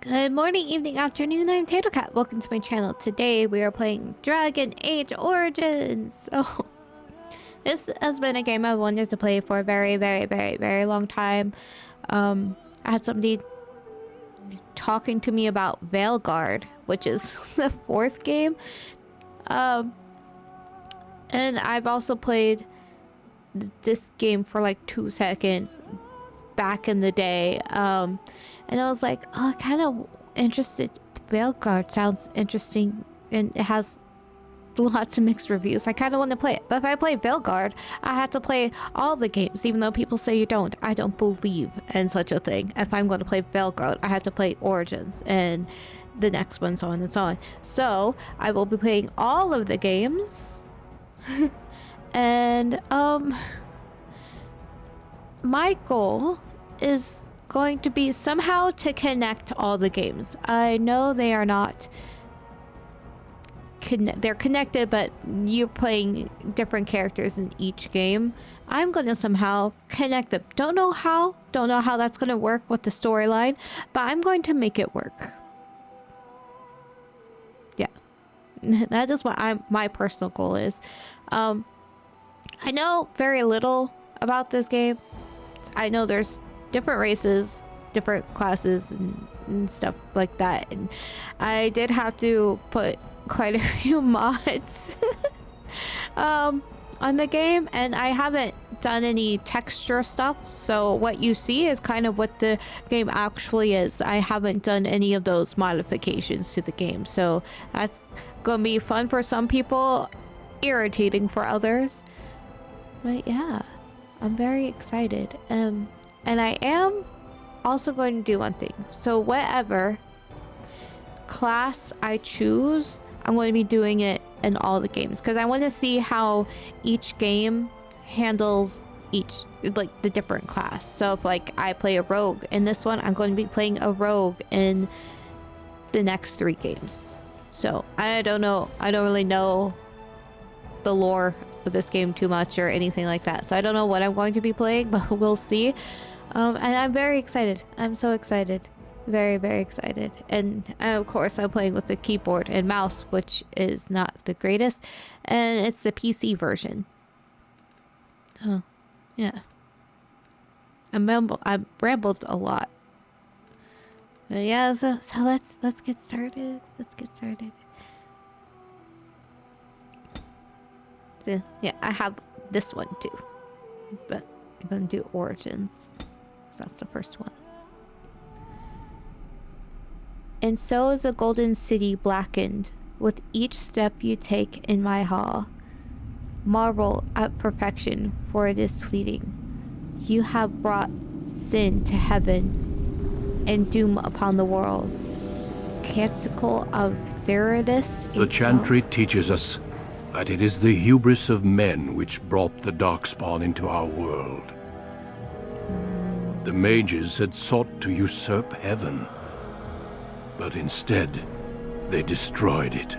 Good morning, evening, afternoon. I'm Thedas. Welcome to my channel. Today we are playing Dragon Age Origins. Oh, this has been a game I wanted to play for a very long time. I had somebody talking to me about Veilguard, which is the fourth game. And I've also played this game for like 2 seconds back in the day. And I was like, oh, kind of interested. Veilguard sounds interesting, and it has lots of mixed reviews. I kind of want to play it, but if I play Veilguard, I have to play all the games, even though people say you don't. I don't believe in such a thing. If I'm going to play Veilguard, I have to play Origins and the next one, so on and so on. So I will be playing all of the games, and my goal is going to be somehow to connect all the games. I know they are not they're connected, but you're playing different characters in each game. I'm going to somehow connect them. Don't know how that's going to work with the storyline, but I'm going to make it work. Yeah. That is what my personal goal is. I know very little about this game. I know there's different races, different classes, and stuff like that. And I did have to put quite a few mods on the game, and I haven't done any texture stuff. So what you see is kind of what the game actually is. I haven't done any of those modifications to the game. So that's gonna be fun for some people, irritating for others. But yeah, I'm very excited. And I am also going to do one thing. So whatever class I choose, I'm going to be doing it in all the games, because I want to see how each game handles the different class. So if like I play a rogue in this one, I'm going to be playing a rogue in the next 3 games. So I don't know. I don't really know the lore of this game too much or anything like that. So I don't know what I'm going to be playing, but we'll see. And I'm very excited. I'm so excited. Very excited. And of course, I'm playing with the keyboard and mouse, which is not the greatest. And it's the PC version. Oh, yeah. I rambled a lot. But yeah, so let's get started. So, yeah, I have this one too. But I'm going to do Origins. That's the first one. And so is the golden city blackened with each step you take in my hall. Marvel at perfection, for it is fleeting. You have brought sin to heaven and doom upon the world. Canticle of Thedas. The chantry teaches us that it is the hubris of men which brought the darkspawn into our world. The mages had sought to usurp heaven, but instead, they destroyed it.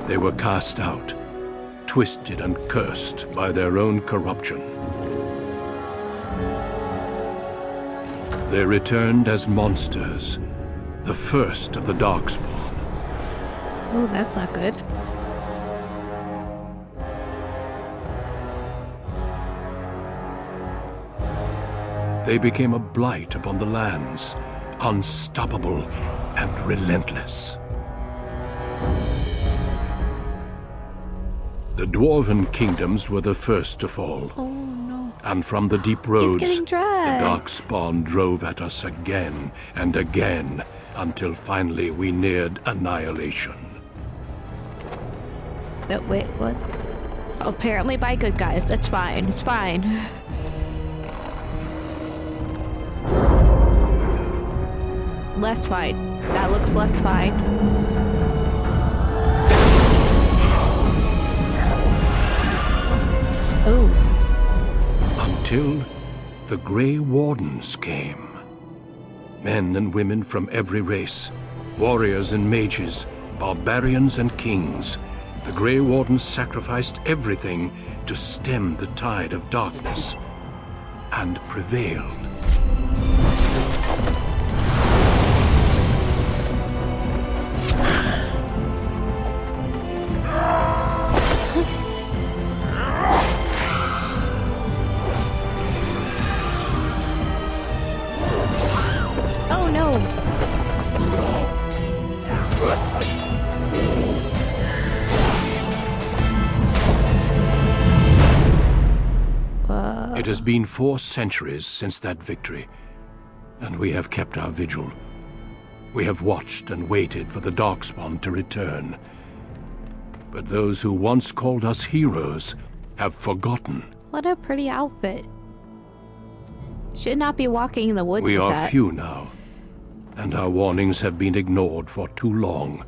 They were cast out, twisted and cursed by their own corruption. They returned as monsters, the first of the darkspawn. Oh, that's not good. They became a blight upon the lands, unstoppable and relentless. The dwarven kingdoms were the first to fall. Oh no. And from the deep roads, He's getting dragged. The darkspawn drove at us again and again, until finally we neared annihilation. No, wait, what? Apparently by good guys. That's fine. It's fine. Less fine. That looks less fine. Oh. Until the Grey Wardens came. Men and women from every race, warriors and mages, barbarians and kings. The Grey Wardens sacrificed everything to stem the tide of darkness. and prevailed. Oh no! It has been 4 centuries since that victory, and we have kept our vigil. We have watched and waited for the darkspawn to return. But those who once called us heroes have forgotten. What a pretty outfit. Should not be walking in the woods We with are that. few now, and our warnings have been ignored for too long.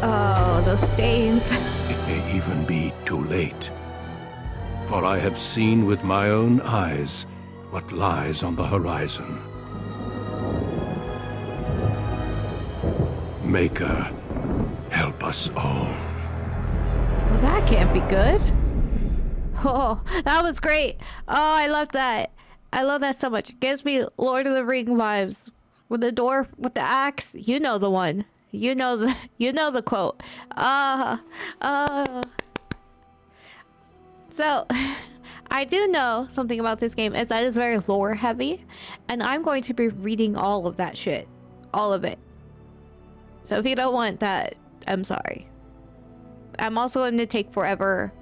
Oh, those stains. It may even be too late. For I have seen with my own eyes what lies on the horizon. Maker, help us all. Well, that can't be good. Oh, that was great. Oh, I love that. I love that so much. It gives me Lord of the Ring vibes. With the dwarf with the axe, you know the one. You know the quote. So, I do know something about this game is that it's very lore heavy, and I'm going to be reading all of that shit. All of it. So if you don't want that, I'm sorry. I'm also going to take forever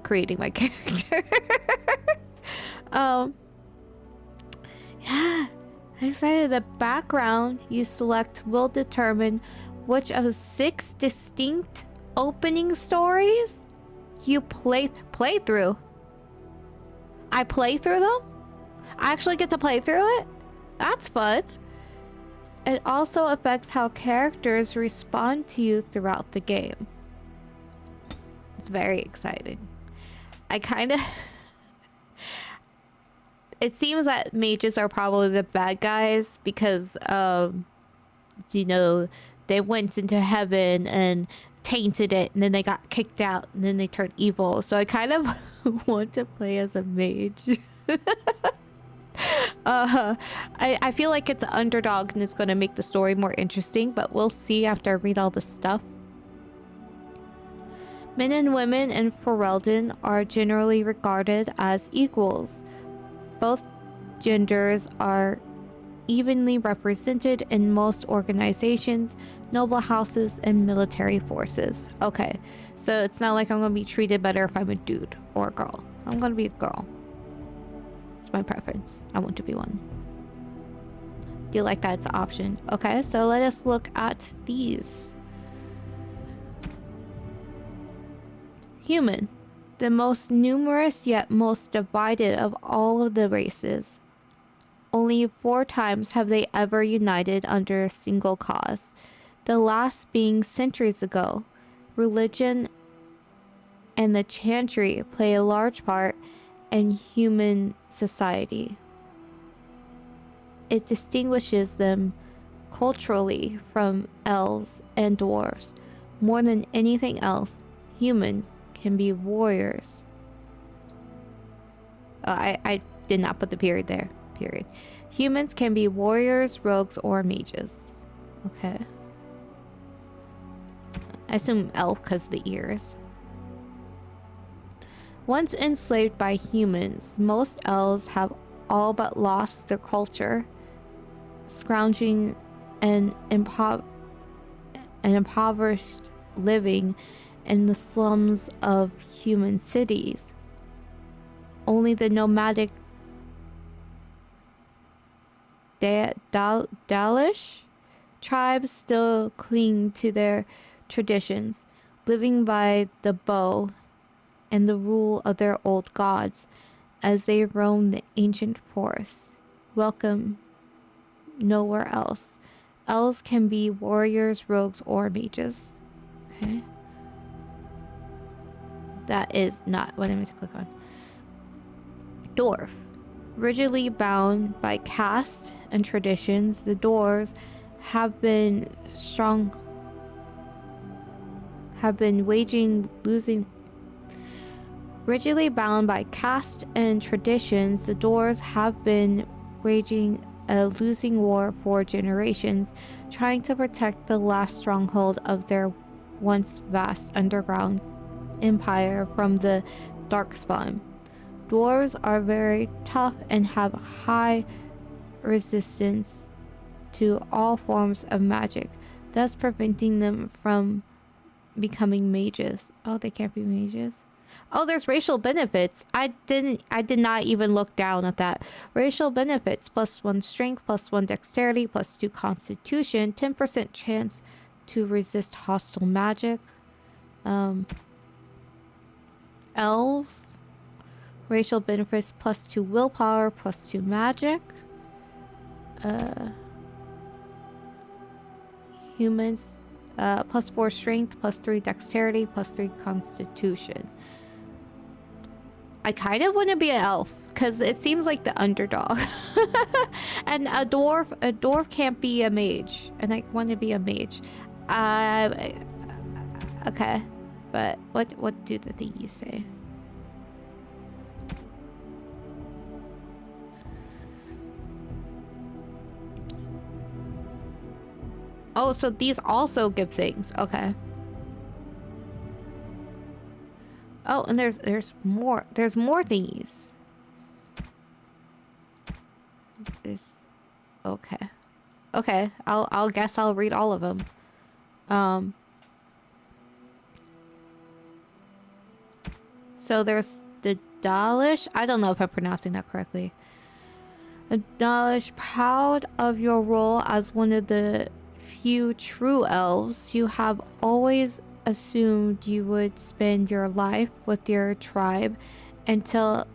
creating my character. Yeah. I'm excited. The background you select will determine which of 6 distinct opening stories you play through. I play through them? I actually get to play through it? That's fun. It also affects how characters respond to you throughout the game. It's very exciting. I kind of... It seems that mages are probably the bad guys because, you know, they went into heaven and tainted it, and then they got kicked out, and then they turned evil. So I kind of want to play as a mage. I feel like it's an underdog and it's going to make the story more interesting, but we'll see after I read all this stuff. Men and women in Ferelden are generally regarded as equals. Both genders are evenly represented in most organizations, noble houses, and military forces. Okay, so it's not like I'm going to be treated better if I'm a dude or a girl. I'm going to be a girl. It's my preference. I want to be one. Do you like that? It's an option. Okay, so let us look at these. Human. The most numerous yet most divided of all of the races. Only 4 times have they ever united under a single cause, the last being centuries ago. Religion and the chantry play a large part in human society. It distinguishes them culturally from elves and dwarves. More than anything else, humans can be warriors. I did not put the period there. Period. Humans can be warriors, rogues, or mages. Okay. I assume elf because of the ears. Once enslaved by humans, most elves have all but lost their culture, scrounging and impoverished living in the slums of human cities. Only the nomadic Dalish tribes still cling to their traditions, living by the bow and the rule of their old gods as they roam the ancient forests. Welcome nowhere else. Elves can be warriors, rogues, or mages. Okay. That is not what I meant to click on. Dwarf. Rigidly bound by caste and traditions, the dwarves have been rigidly bound by caste and traditions, the dwarves have been waging a losing war for generations, trying to protect the last stronghold of their once vast underground empire from the darkspawn. Dwarves are very tough and have high resistance to all forms of magic, thus preventing them from becoming mages. Oh, they can't be mages. Oh, there's racial benefits. I did not even look down at that. Racial benefits: +1 strength, +1 dexterity, +2 constitution, 10% chance to resist hostile magic. Elves. Racial benefits: +2 willpower, +2 magic. Humans, +4 strength, +3 dexterity, +3 constitution. I kind of want to be an elf because it seems like the underdog. And a dwarf can't be a mage, and I want to be a mage. Okay, but what do the thingies say? Oh, so these also give things. Okay. Oh, and there's more. There's more thingies. Okay. Okay. I'll guess I'll read all of them. So there's the Dalish. I don't know if I'm pronouncing that correctly. The Dalish, proud of your role as one of the few true elves, you have always assumed you would spend your life with your tribe until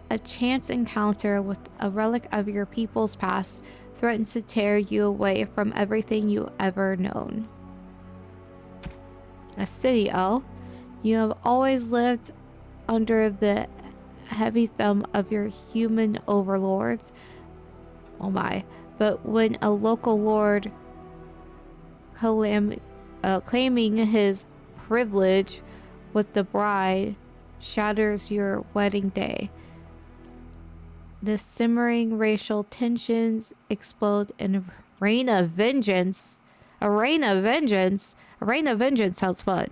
a chance encounter with a relic of your people's past threatens to tear you away from everything you ever known. A city elf, you have always lived under the heavy thumb of your human overlords. Oh my. But when a local lord claiming his privilege with the bride shatters your wedding day, the simmering racial tensions explode in a reign of vengeance. A reign of vengeance? A reign of vengeance sounds fun.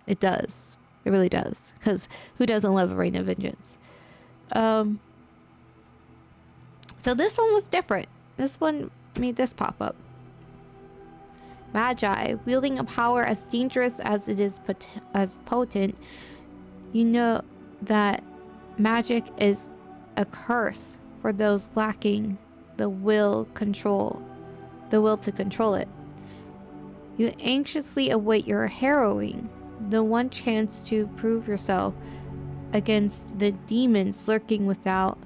It does. It really does. Because who doesn't love a reign of vengeance? So this one was different. This one made this pop up. Magi, wielding a power as dangerous as it is as potent, you know that magic is a curse for those lacking the will to control it. You anxiously await your harrowing, the one chance to prove yourself against the demons lurking without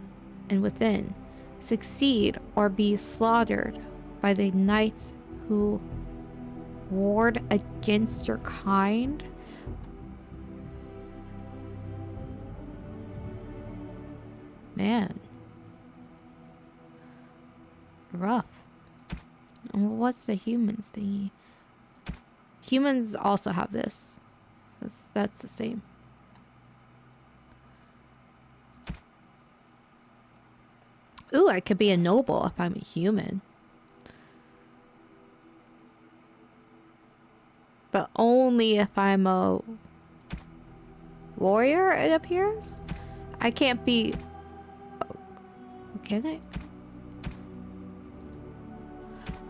and within. Succeed or be slaughtered by the knights who ward against your kind. Man. Rough. What's the humans thingy? Humans also have this. That's the same. Ooh, I could be a noble if I'm a human. But only if I'm a warrior, it appears? I can't be... Can I?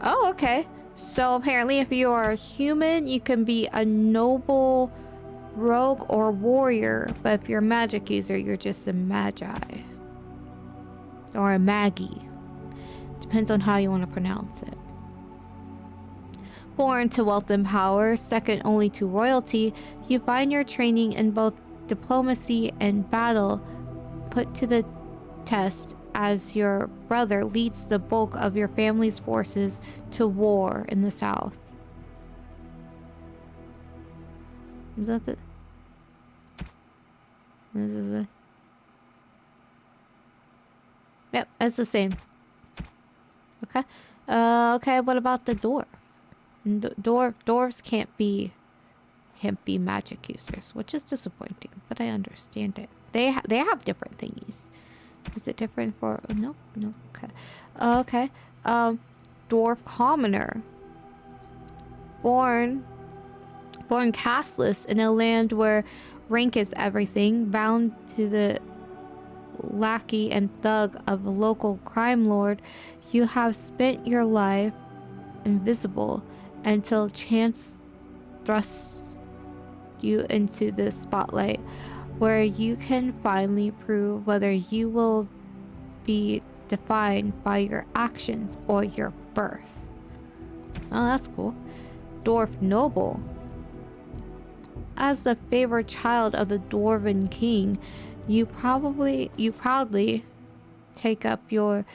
Oh, okay. So apparently if you are a human, you can be a noble, rogue, or warrior. But if you're a magic user, you're just a magi. Or a Maggie. Depends on how you want to pronounce it. Born to wealth and power, second only to royalty, you find your training in both diplomacy and battle put to the test as your brother leads the bulk of your family's forces to war in the south. Is that the... This is it. Yep, it's the same. Okay. Okay, what about the dwarf? Dwarves can't be magic users, which is disappointing, but I understand it. They have different thingies. Is it different for no, no, okay. Okay. Dwarf commoner. Born castless in a land where rank is everything, bound to the lackey and thug of a local crime lord, you have spent your life invisible until chance thrusts you into the spotlight, where you can finally prove whether you will be defined by your actions or your birth. Oh, that's cool. Dwarf noble. As the favored child of the Dwarven king, you proudly take up your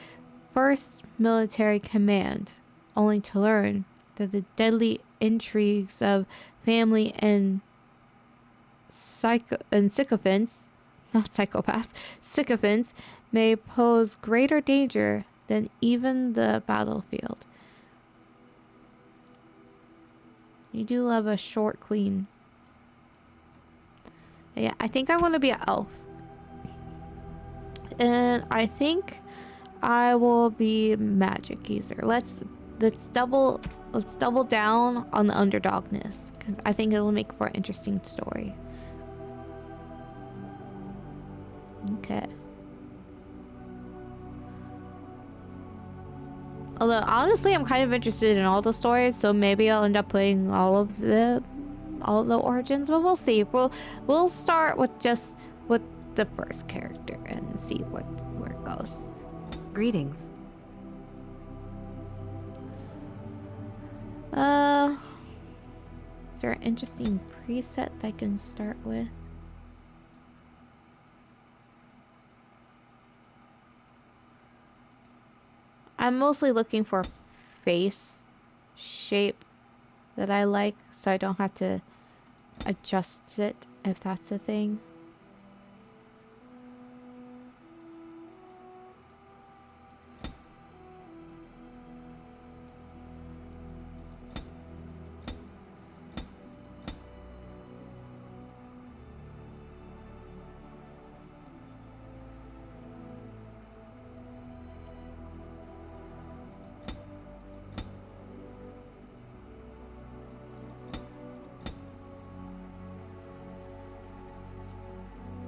first military command, only to learn that the deadly intrigues of family and sycophants, not psychopaths, sycophants, may pose greater danger than even the battlefield. You do love a short queen. Yeah, I think I want to be an elf. And I think I will be magic user. Let's double down on the underdogness, because I think it'll make for an interesting story. Okay. Although honestly, I'm kind of interested in all the stories, so maybe I'll end up playing all of the origins, but we'll see. We'll start with just with the first character and see where it goes. Greetings. Is there an interesting preset that I can start with? I'm mostly looking for face shape that I like, so I don't have to adjust it, if that's a thing.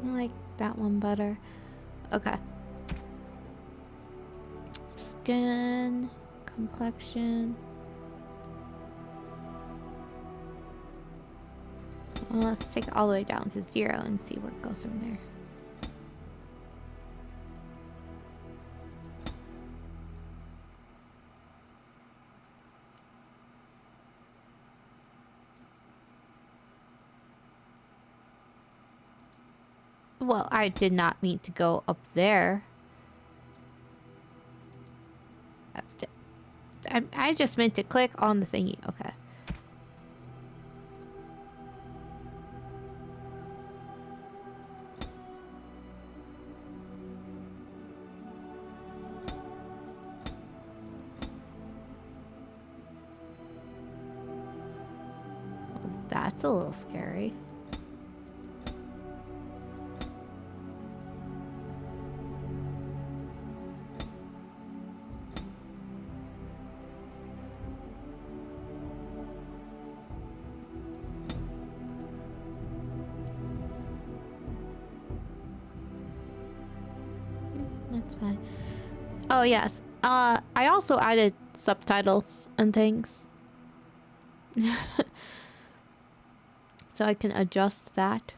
I like that one better. Okay. Skin, complexion. Well, let's take it all the way down to 0 and see where it goes from there. Well, I did not mean to go up there. I just meant to click on the thingy. Okay. Well, that's a little scary. That's fine. Oh, yes. I also added subtitles and things. So I can adjust that.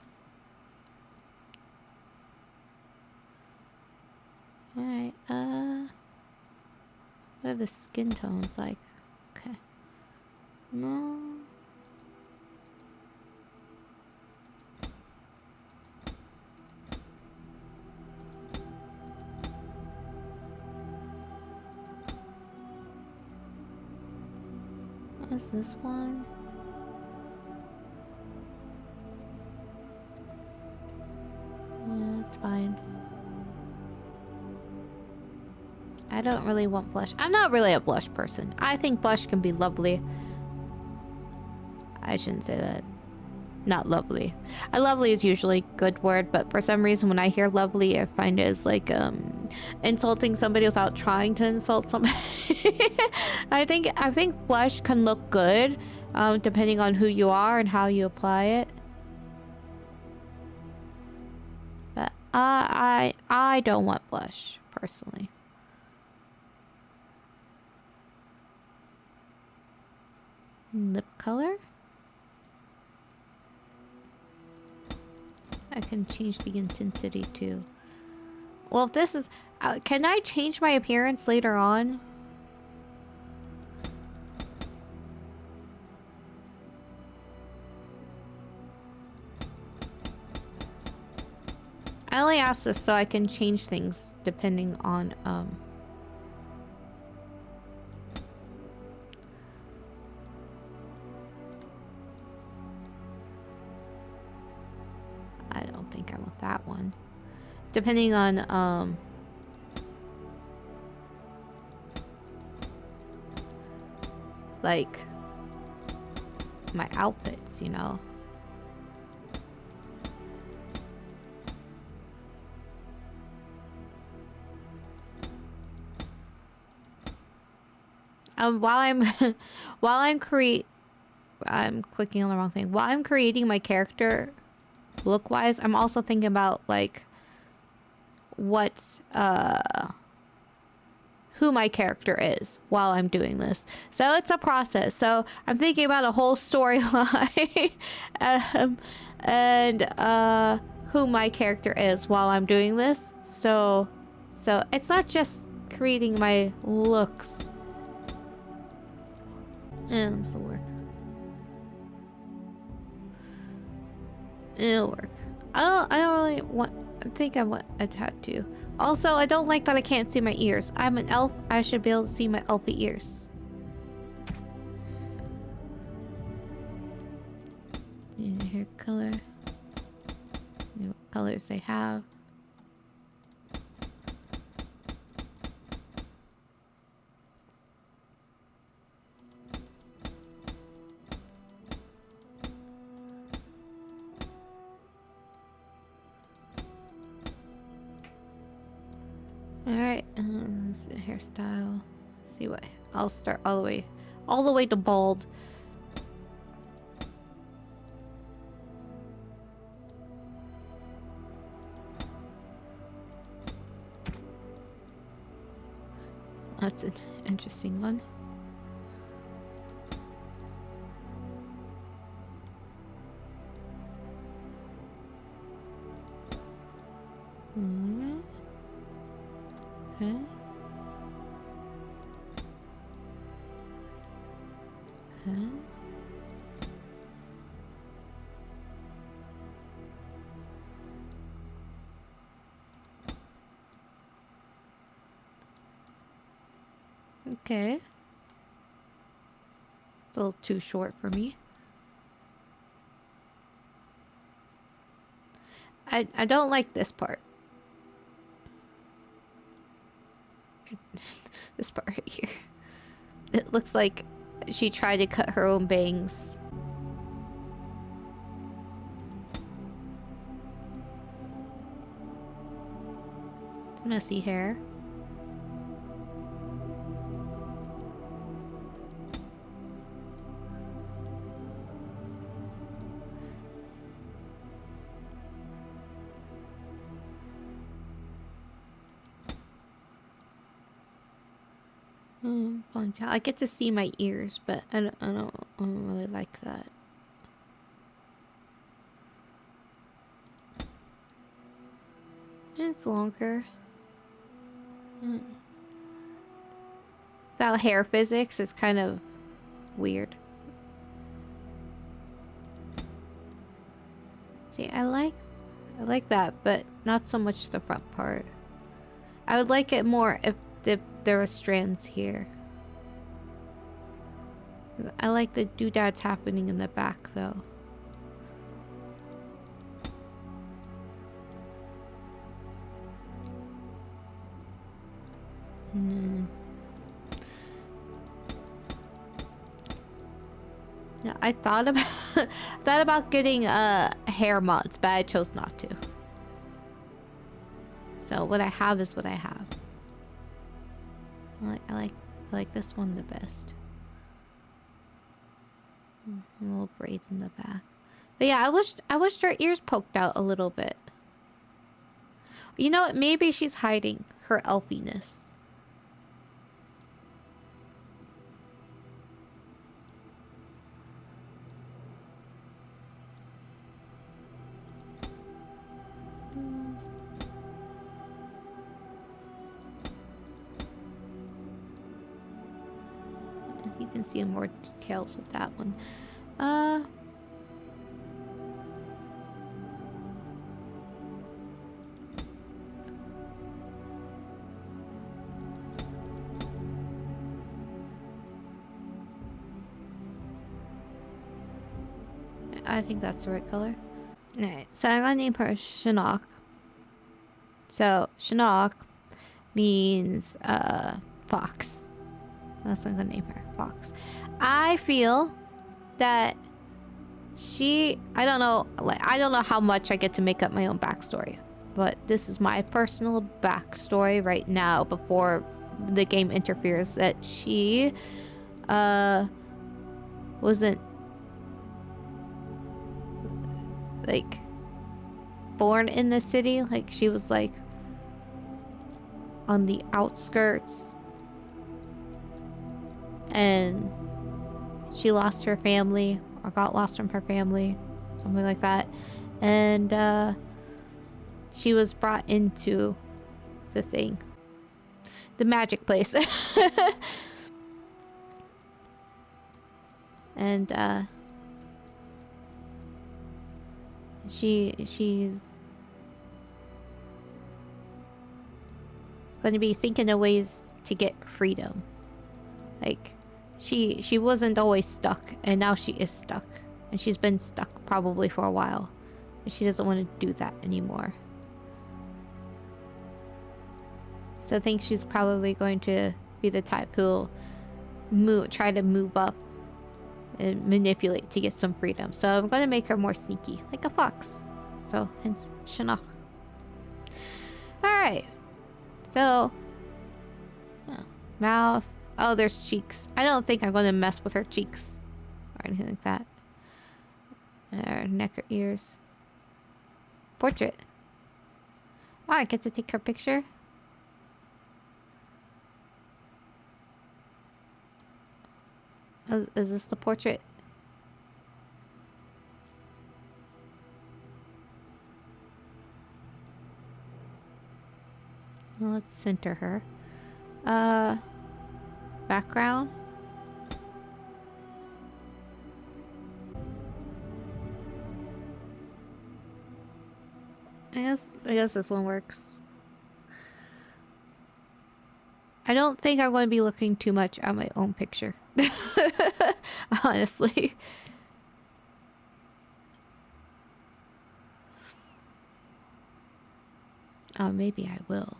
Alright, what are the skin tones like? Okay. No. What is this one? Yeah, it's fine. I don't really want blush. I'm not really a blush person. I think blush can be lovely. I shouldn't say that. Not lovely. Lovely is usually a good word, but for some reason when I hear lovely, I find it as like insulting somebody without trying to insult somebody. I think blush can look good, depending on who you are and how you apply it. But I don't want blush personally. Lip color? I can change the intensity too. Well, if this is... can I change my appearance later on? I only ask this so I can change things depending on... I don't think I want that one. Depending on, like, my outfits, you know? While I'm clicking on the wrong thing. While I'm creating my character look-wise, I'm also thinking about, like, what, who my character is while I'm doing this. So it's a process. So I'm thinking about a whole storyline and who my character is while I'm doing this. So it's not just creating my looks. And this will work. It'll work. I don't really want... I think I want a tattoo. Also, I don't like that I can't see my ears. I'm an elf. I should be able to see my elfy ears. Hair color. What colors they have. Alright, hairstyle. See what? I'll start all the way to bald. That's an interesting one. Okay. Okay. Okay. It's a little too short for me. I don't like this part. This part right here. It looks like she tried to cut her own bangs. Messy hair. Ponytail. I get to see my ears, but I don't really like that. It's longer. Without hair physics, it's kind of weird. See, I like that, but not so much the front part. I would like it more if there were strands here. I like the doodads happening in the back, though. Yeah, I thought about thought about getting hair mods, but I chose not to. So what I have is what I have. I like this one the best. A little braid in the back. But yeah, I wished her ears poked out a little bit. You know what? Maybe she's hiding her elfiness. You can see more details with that one. I think that's the right color. Alright, so I'm gonna name her Shinnok. So, Shinnok means, fox. That's what I'm gonna name her, Fox. I feel that I don't know how much I get to make up my own backstory, but this is my personal backstory right now before the game interferes, that she, wasn't, like, born in the city. Like, she was, like, on the outskirts. And she lost her family, or got lost from her family, something like that. And she was brought into the thing, the magic place. And she's going to be thinking of ways to get freedom. Like, she wasn't always stuck, and now she is stuck. And she's been stuck probably for a while. And she doesn't want to do that anymore. So I think she's probably going to be the type who'll try to move up and manipulate to get some freedom. So I'm going to make her more sneaky, like a fox. So hence Shinnok. Alright. So, mouth. Oh, there's cheeks. I don't think I'm going to mess with her cheeks or anything like that. Or neck or ears. Portrait. Oh, I get to take her picture. Is this the portrait? Well, let's center her. Background. I guess this one works. I don't think I'm going to be looking too much at my own picture. Honestly. Oh, maybe I will.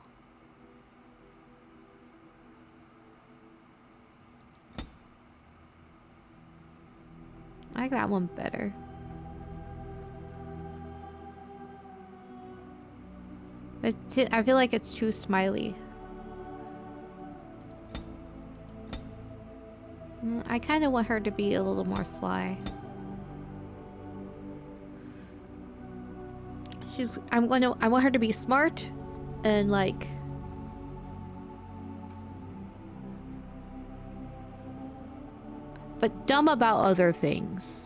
I like that one better. I feel like it's too smiley. I kind of want her to be a little more sly. I want her to be smart and like but dumb about other things.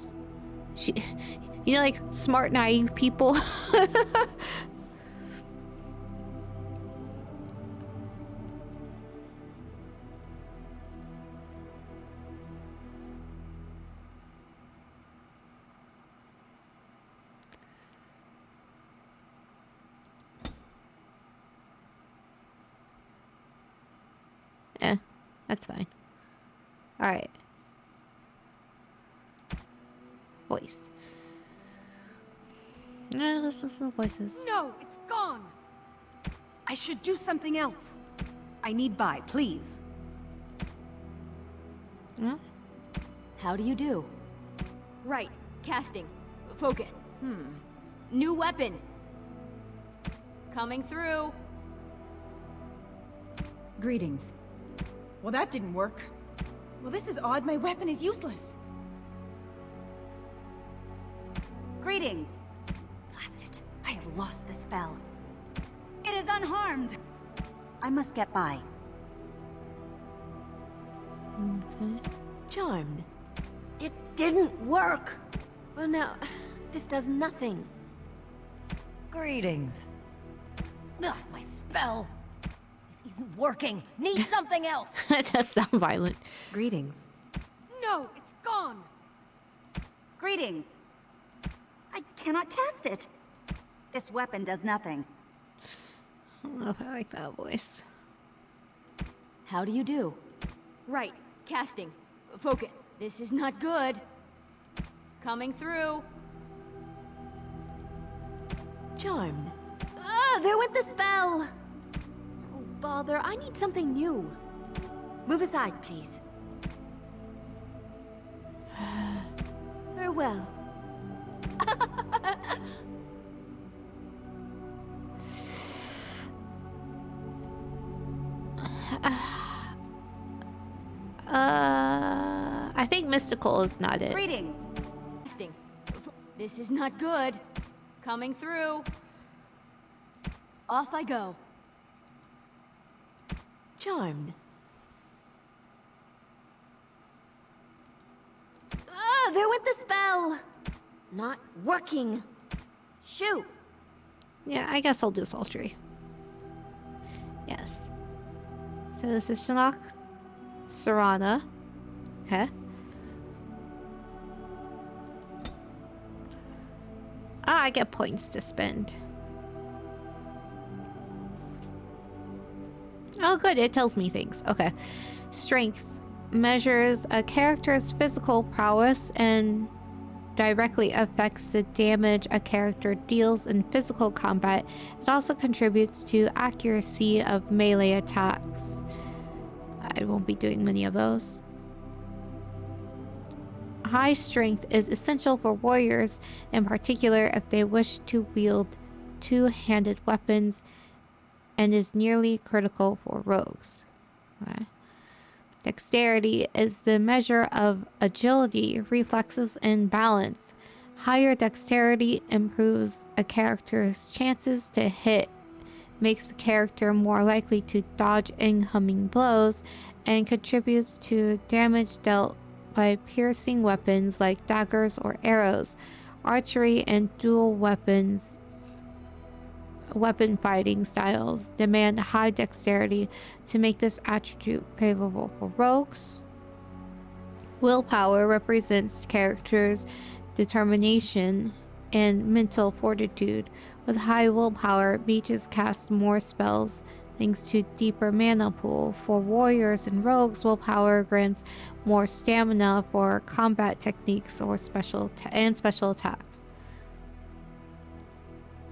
You know, like smart, naive people. That's fine. Alright. Voice. No, let's listen to the voices. No, it's gone. I should do something else. I need buy, please. Yeah. How do you do? Right. Casting. Focus. New weapon. Coming through. Greetings. Well, that didn't work. Well, this is odd. My weapon is useless. Greetings. Blast it. I have lost the spell. It is unharmed. I must get by. Okay. Charmed. It didn't work. Well, now, this does nothing. Greetings. Ugh, my spell. This isn't working. Need something else. That does sound violent. Greetings. No, it's gone. Greetings. I cannot cast it. This weapon does nothing. I don't know if I like that voice. How do you do? Right. Casting. Focus. This is not good. Coming through. Charmed. Ah, there went the spell. Oh, bother. I need something new. Move aside, please. Farewell. I think mystical is not it. Greetings. Casting. This is not good. Coming through. Off I go. Charmed. Ah, there went the spell. Not working. Shoot. Yeah, I guess I'll do sultry. Yes. So this is Shinnok, Serana. Okay. I get points to spend. Oh, good. It tells me things. Okay. Strength measures a character's physical prowess and directly affects the damage a character deals in physical combat. It also contributes to accuracy of melee attacks. I won't be doing many of those. High strength is essential for warriors, in particular if they wish to wield two-handed weapons, and is nearly critical for rogues. Okay. Dexterity is the measure of agility, reflexes, and balance. Higher dexterity improves a character's chances to hit, makes the character more likely to dodge incoming blows, and contributes to damage dealt by piercing weapons like daggers or arrows. Archery and dual weapon fighting styles demand high dexterity to make this attribute favorable for rogues. Willpower represents characters' determination and mental fortitude. With high willpower, mages cast more spells thanks to deeper mana pool. For warriors and rogues, willpower grants more stamina for combat techniques or special attacks.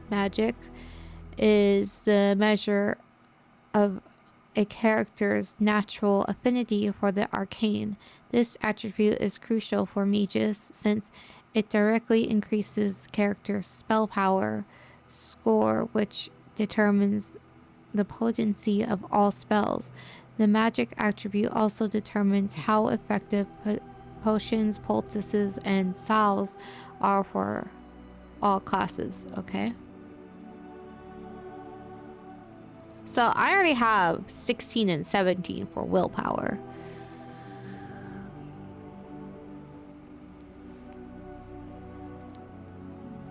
Magic is the measure of a character's natural affinity for the arcane. This attribute is crucial for mages since it directly increases character's spell power score, which determines the potency of all spells. The magic attribute also determines how effective potions, poultices, and salves are for all classes. Okay. So I already have 16 and 17 for willpower.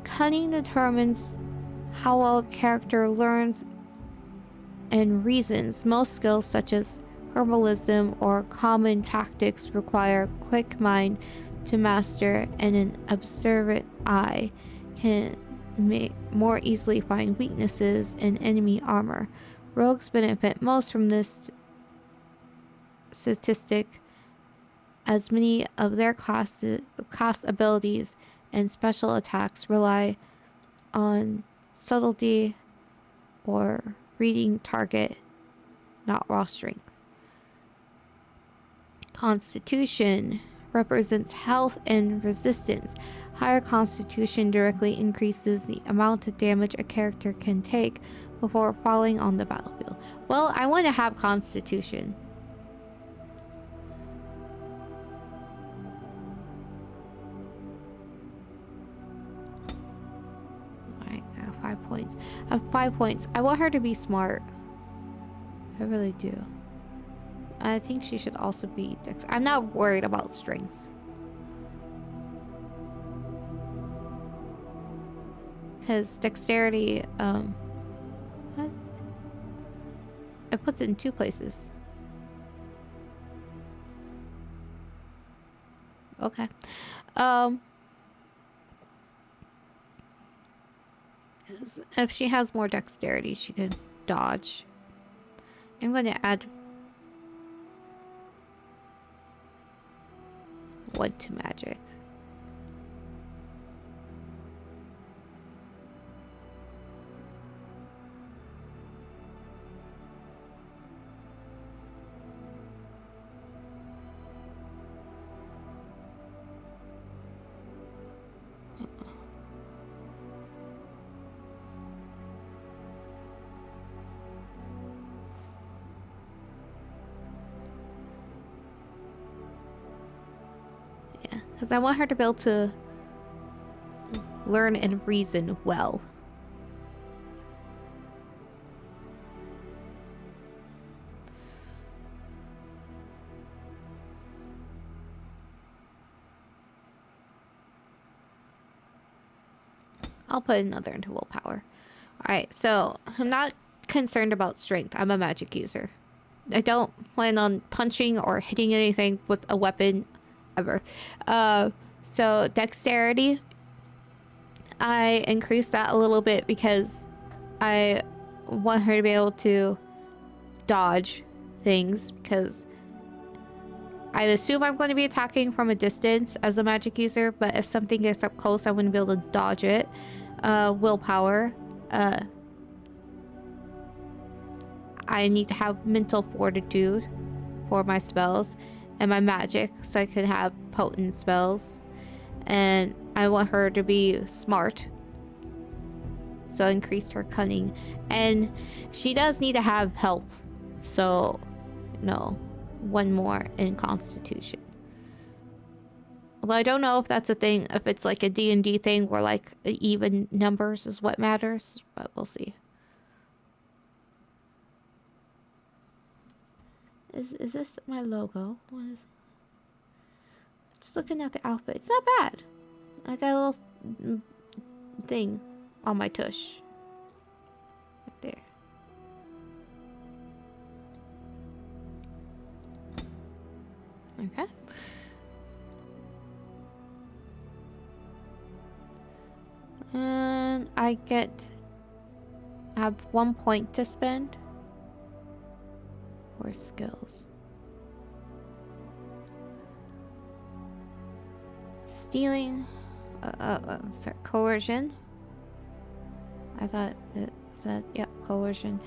Cunning determines how well a character learns and reasons. Most skills such as herbalism or common tactics require quick mind to master, and an observant eye can more easily find weaknesses in enemy armor. Rogues benefit most from this statistic, as many of their class abilities and special attacks rely on subtlety or reading target not raw strength. Constitution represents health and resistance. Higher constitution directly increases the amount of damage a character can take before falling on the battlefield. Well, I want to have constitution. Alright, I got 5 points. I have 5 points. I want her to be smart. I really do. I think she should also be I'm not worried about strength. Because dexterity, what? It puts it in 2 places. Okay. If she has more dexterity, she can dodge. I'm going to add 1 to magic. Because I want her to be able to learn and reason well. I'll put another into willpower. Alright, so I'm not concerned about strength. I'm a magic user. I don't plan on punching or hitting anything with a weapon ever. So dexterity, I increased that a little bit because I want her to be able to dodge things, because I assume I'm going to be attacking from a distance as a magic user, but if something gets up close, I wouldn't be able to dodge it. Willpower, I need to have mental fortitude for my spells, and my magic, so I can have potent spells. And I want her to be smart, so I increased her cunning. And she does need to have health, so no, 1 more in constitution. Although I don't know if that's a thing, if it's like a D&D thing where like even numbers is what matters, but we'll see. Is this my logo? What is... Just looking at the outfit. It's not bad. I got a little thing on my tush. Right there. Okay. And I have 1 point to spend. Or skills. Stealing. Sorry, coercion. I thought it said, yep, coercion.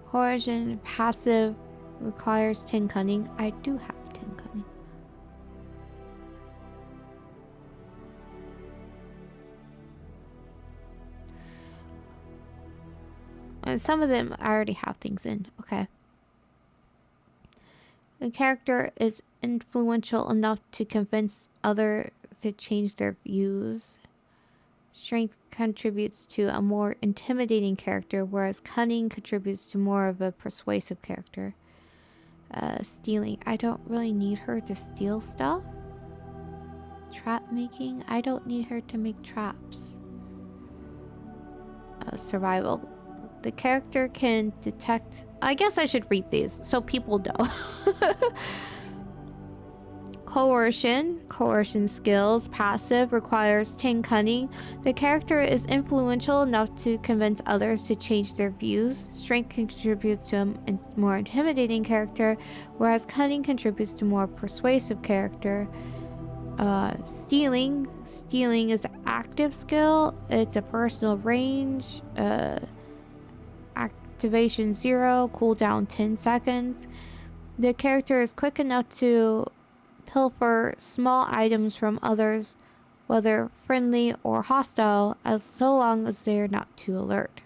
Coercion, passive, requires 10 cunning. I do have 10 cunning. And some of them I already have things in. Okay. The character is influential enough to convince others to change their views. Strength contributes to a more intimidating character, whereas cunning contributes to more of a persuasive character. Stealing. I don't really need her to steal stuff. Trap making. I don't need her to make traps. Survival. The character can detect... I guess I should read these so people know. Coercion. Coercion skills. Passive. Requires 10 cunning. The character is influential enough to convince others to change their views. Strength contributes to a more intimidating character, whereas cunning contributes to more persuasive character. Stealing. Stealing is an active skill. It's a personal range. activation 0, cooldown 10 seconds. The character is quick enough to pilfer small items from others, whether friendly or hostile, as so long as they are not too alert.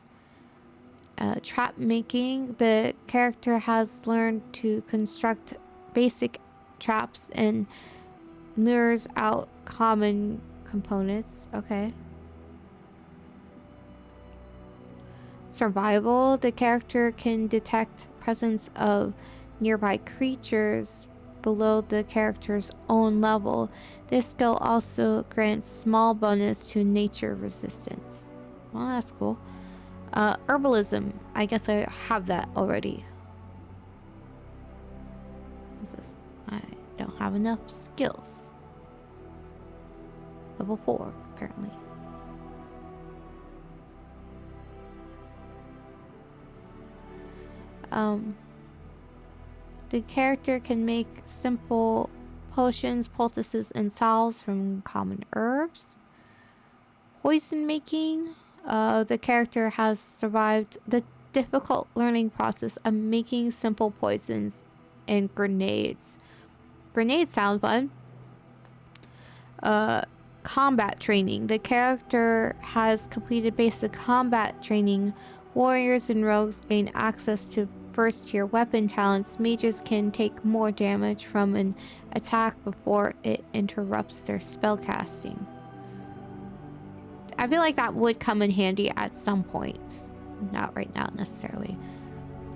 Trap making. The character has learned to construct basic traps and lures out common components. Okay. Survival. The character can detect presence of nearby creatures below the character's own level. This skill also grants small bonus to nature resistance. Well, that's cool. Herbalism. I guess I have that already. I don't have enough skills. Level 4, apparently. The character can make simple potions, poultices, and salves from common herbs. Poison making. The character has survived the difficult learning process of making simple poisons and grenades. Grenades sound fun. Combat training. The character has completed basic combat training. Warriors and rogues gain access to first-tier weapon talents. Mages can take more damage from an attack before it interrupts their spellcasting. I feel like that would come in handy at some point. Not right now, necessarily.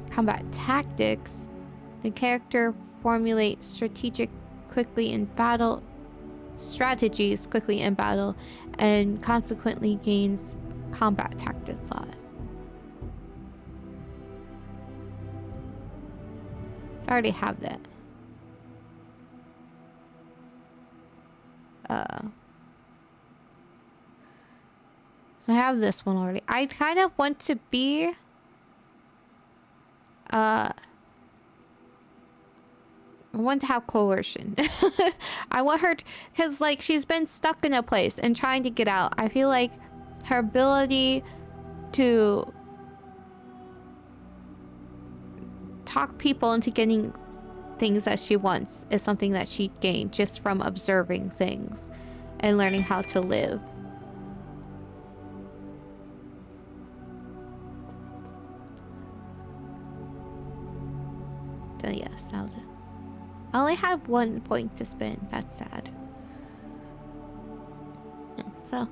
Combat tactics. The character formulates strategies quickly in battle, and consequently gains combat tactics slot. So I already have that. So I have this one already. I kind of want to be I want to have coercion. I want her because like she's been stuck in a place and trying to get out. I feel like her ability to talk people into getting things that she wants is something that she gained just from observing things and learning how to live. So yes, that was it. I only have 1 point to spend. That's sad. Yeah, so.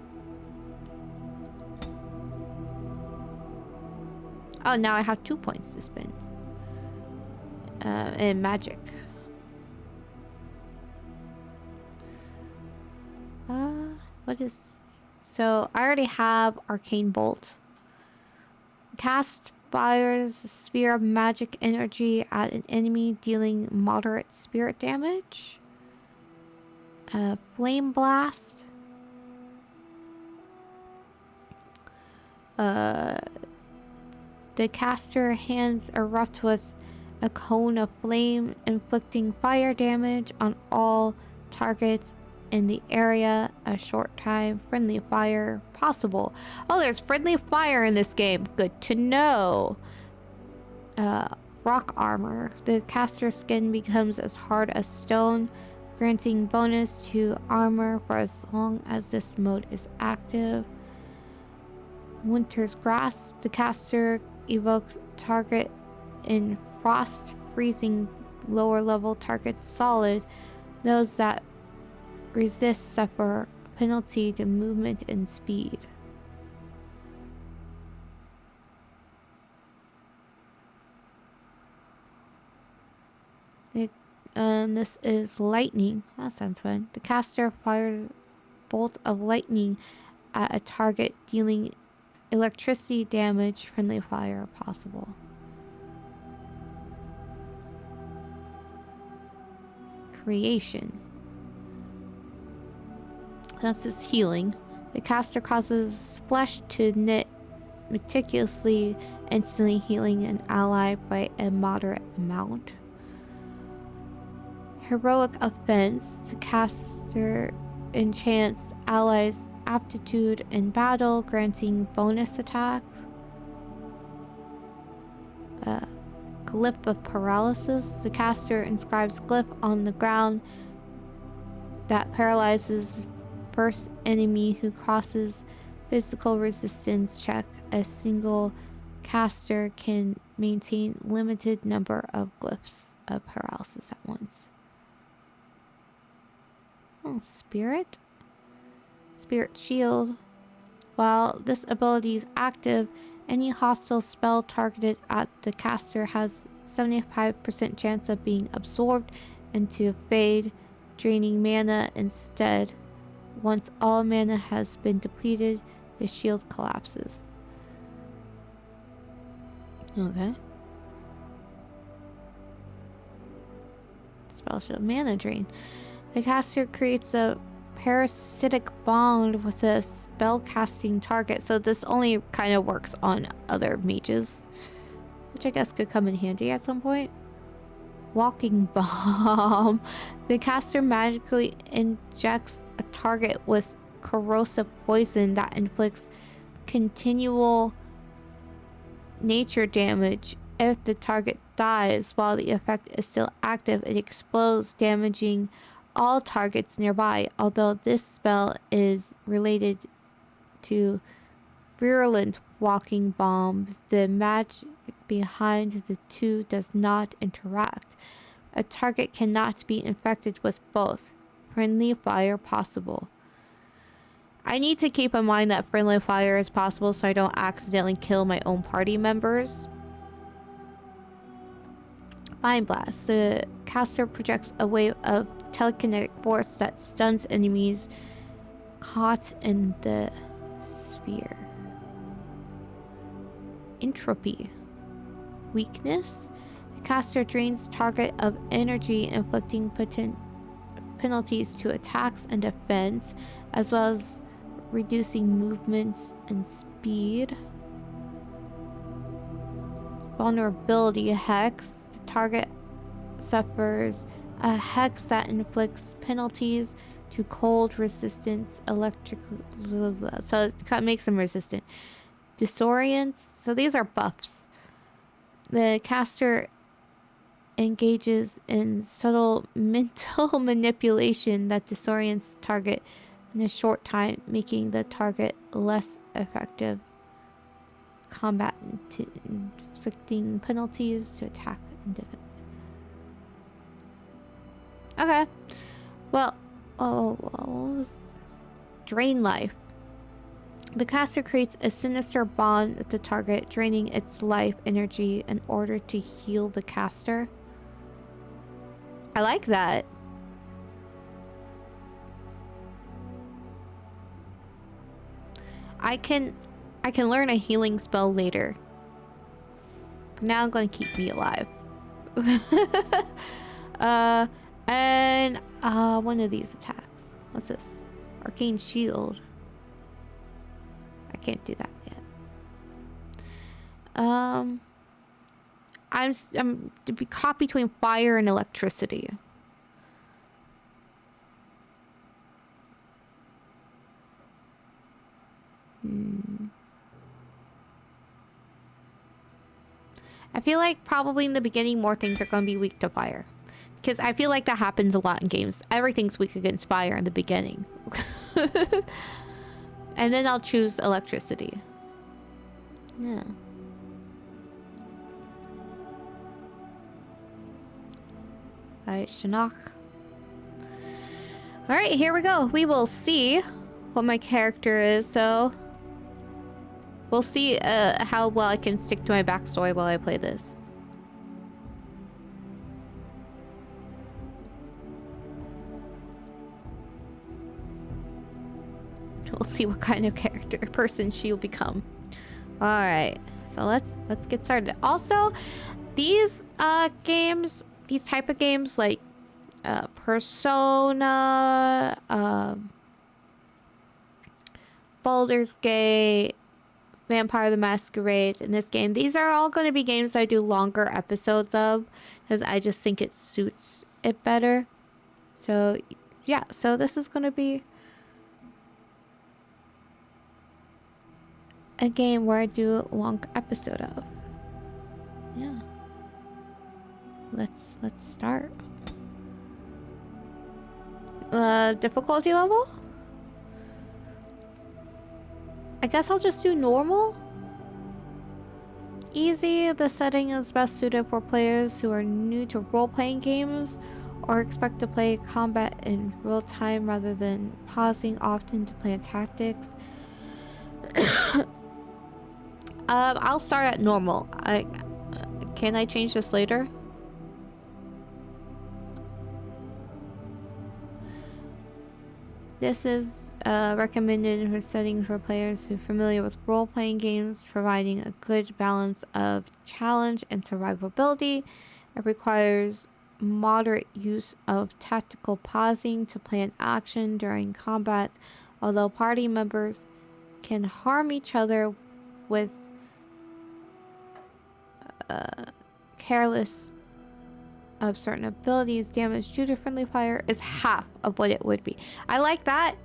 Oh, now I have 2 points to spend. In magic. What is... So, I already have Arcane Bolt. Cast fires a sphere of magic energy at an enemy, dealing moderate spirit damage. Flame Blast. The caster hands erupt with a cone of flame, inflicting fire damage on all targets in the area. A short time, friendly fire possible. Oh, there's friendly fire in this game. Good to know. Rock armor. The caster's skin becomes as hard as stone, granting bonus to armor for as long as this mode is active. Winter's Grasp. The caster evokes target in frost, freezing lower level targets solid. Those that resist suffer a penalty to movement and speed. And this is lightning. That sounds fun. The caster fires a bolt of lightning at a target, dealing electricity damage. Friendly fire possible. Creation. That's his healing. The caster causes flesh to knit meticulously, instantly healing an ally by a moderate amount. Heroic Offense. The caster enchants allies' aptitude in battle, granting bonus attacks. glyph of paralysis. The caster inscribes glyph on the ground that paralyzes first enemy who crosses physical resistance check. A single caster can maintain limited number of glyphs of paralysis at once. Oh, spirit? Spirit shield. While this ability is active, any hostile spell targeted at the caster has 75% chance of being absorbed into a fade, draining mana instead. Once all mana has been depleted, the shield collapses. Okay. Spell shield mana drain. The caster creates a parasitic bond with a spell-casting target. So this only kind of works on other mages, which I guess could come in handy at some point. Walking bomb. The caster magically injects a target with corrosive poison that inflicts continual nature damage. If the target dies while the effect is still active, it explodes, damaging all targets nearby. Although this spell is related to virulent walking bombs, the magic behind the two does not interact. A target cannot be infected with both. Friendly fire possible. I need to keep in mind that friendly fire is possible so I don't accidentally kill my own party members. Mind Blast. The caster projects a wave of telekinetic force that stuns enemies caught in the sphere. Entropy. Weakness. The caster drains target of energy, inflicting penalties to attacks and defense, as well as reducing movements and speed. Vulnerability. Hex. The target suffers a hex that inflicts penalties to cold, resistance, electric, so it makes them resistant. Disorients. So these are buffs. The caster engages in subtle mental manipulation that disorients the target in a short time, making the target less effective. Combat, inflicting penalties to attack and defense. Okay. Well, what was drain life? The caster creates a sinister bond with the target, draining its life energy in order to heal the caster. I like that. I can learn a healing spell later. For now, I'm going to keep me alive. And one of these attacks. What's this? Arcane shield. I can't do that yet. I'm to be caught between fire and electricity. I feel like probably in the beginning more things are going to be weak to fire. Because I feel like that happens a lot in games. Everything's weak against fire in the beginning. And then I'll choose electricity. Yeah. Alright, Shinnok. Alright, here we go. We will see what my character is, so... We'll see how well I can stick to my backstory while I play this. We'll see what kind of person she'll become. All right, so let's get started. Also, these games, these type of games like Persona, Baldur's Gate, Vampire the Masquerade, in this game, these are all going to be games I do longer episodes of because I just think it suits it better. So yeah, so this is going to be a game where I do a long episode of. Yeah. let's start. Difficulty level? I guess I'll just do normal. Easy, the setting is best suited for players who are new to role-playing games or expect to play combat in real time rather than pausing often to plan tactics. I'll start at normal. Can I change this later? This is recommended for settings for players who are familiar with role-playing games, providing a good balance of challenge and survivability. It requires moderate use of tactical pausing to plan action during combat, although party members can harm each other with careless of certain abilities. Damage due to friendly fire is half of what it would be. I like that.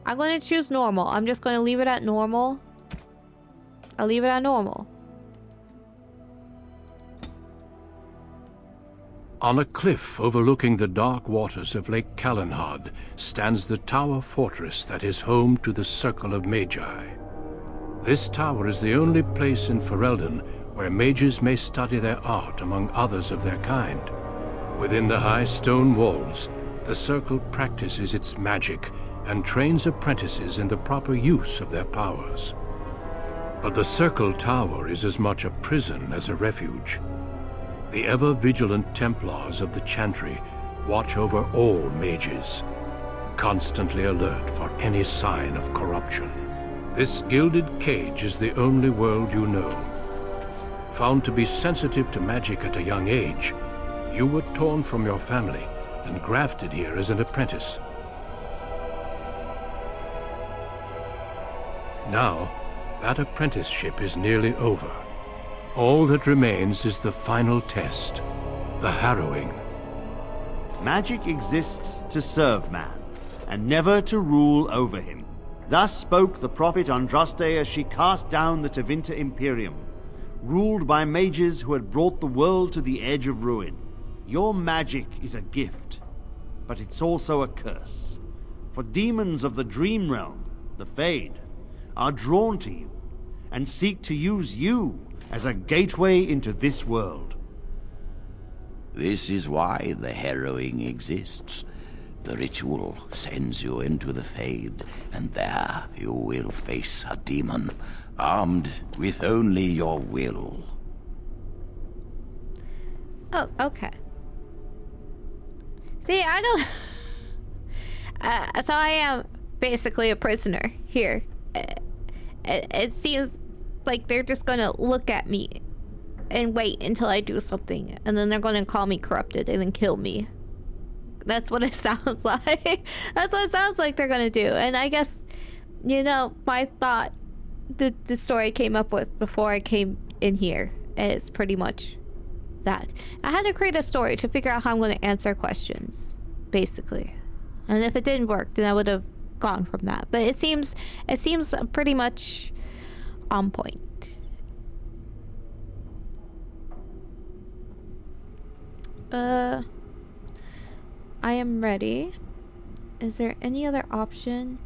I'm going to choose normal. I'm just going to leave it at normal. I'll leave it at normal. On a cliff overlooking the dark waters of Lake Calenhad stands the tower fortress that is home to the Circle of Magi. This tower is the only place in Ferelden where mages may study their art among others of their kind. Within the high stone walls, the Circle practices its magic and trains apprentices in the proper use of their powers. But the Circle Tower is as much a prison as a refuge. The ever-vigilant Templars of the Chantry watch over all mages, constantly alert for any sign of corruption. This gilded cage is the only world you know. Found to be sensitive to magic at a young age, you were torn from your family and grafted here as an apprentice. Now, that apprenticeship is nearly over. All that remains is the final test, the harrowing. Magic exists to serve man, and never to rule over him. Thus spoke the prophet Andraste as she cast down the Tevinter Imperium, ruled by mages who had brought the world to the edge of ruin. Your magic is a gift, but it's also a curse. For demons of the Dream Realm, the Fade, are drawn to you, and seek to use you as a gateway into this world. This is why the harrowing exists. The ritual sends you into the Fade, and there you will face a demon, armed with only your will. Oh, okay. See, I don't... so I am basically a prisoner here. It seems like they're just gonna look at me and wait until I do something, and then they're gonna call me corrupted and then kill me. That's what it sounds like. That's what it sounds like they're gonna do. And I guess, you know, my thought, the story I came up with before I came in here is pretty much that. I had to create a story to figure out how I'm going to answer questions, basically. And if it didn't work, then I would have gone from that. But it seems pretty much on point. I am ready. Is there any other option?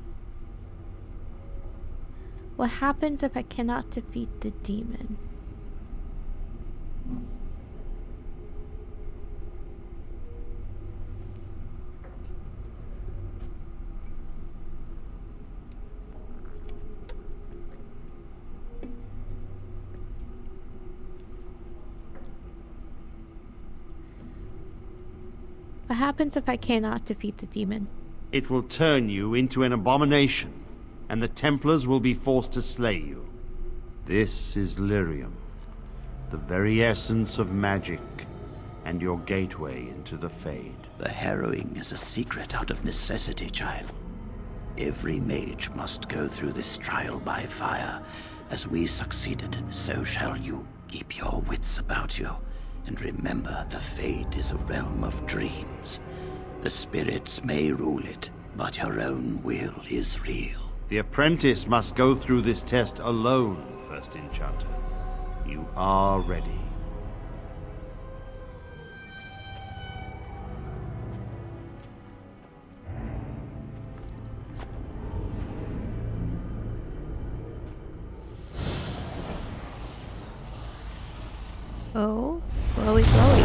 What happens if I cannot defeat the demon? What happens if I cannot defeat the demon? It will turn you into an abomination, and the Templars will be forced to slay you. This is Lyrium, the very essence of magic, and your gateway into the Fade. The harrowing is a secret out of necessity, child. Every mage must go through this trial by fire. As we succeeded, so shall you. Keep your wits about you. And remember, the Fade is a realm of dreams. The spirits may rule it, but your own will is real. The apprentice must go through this test alone, First Enchanter. You are ready. Oh, glowy, glowy.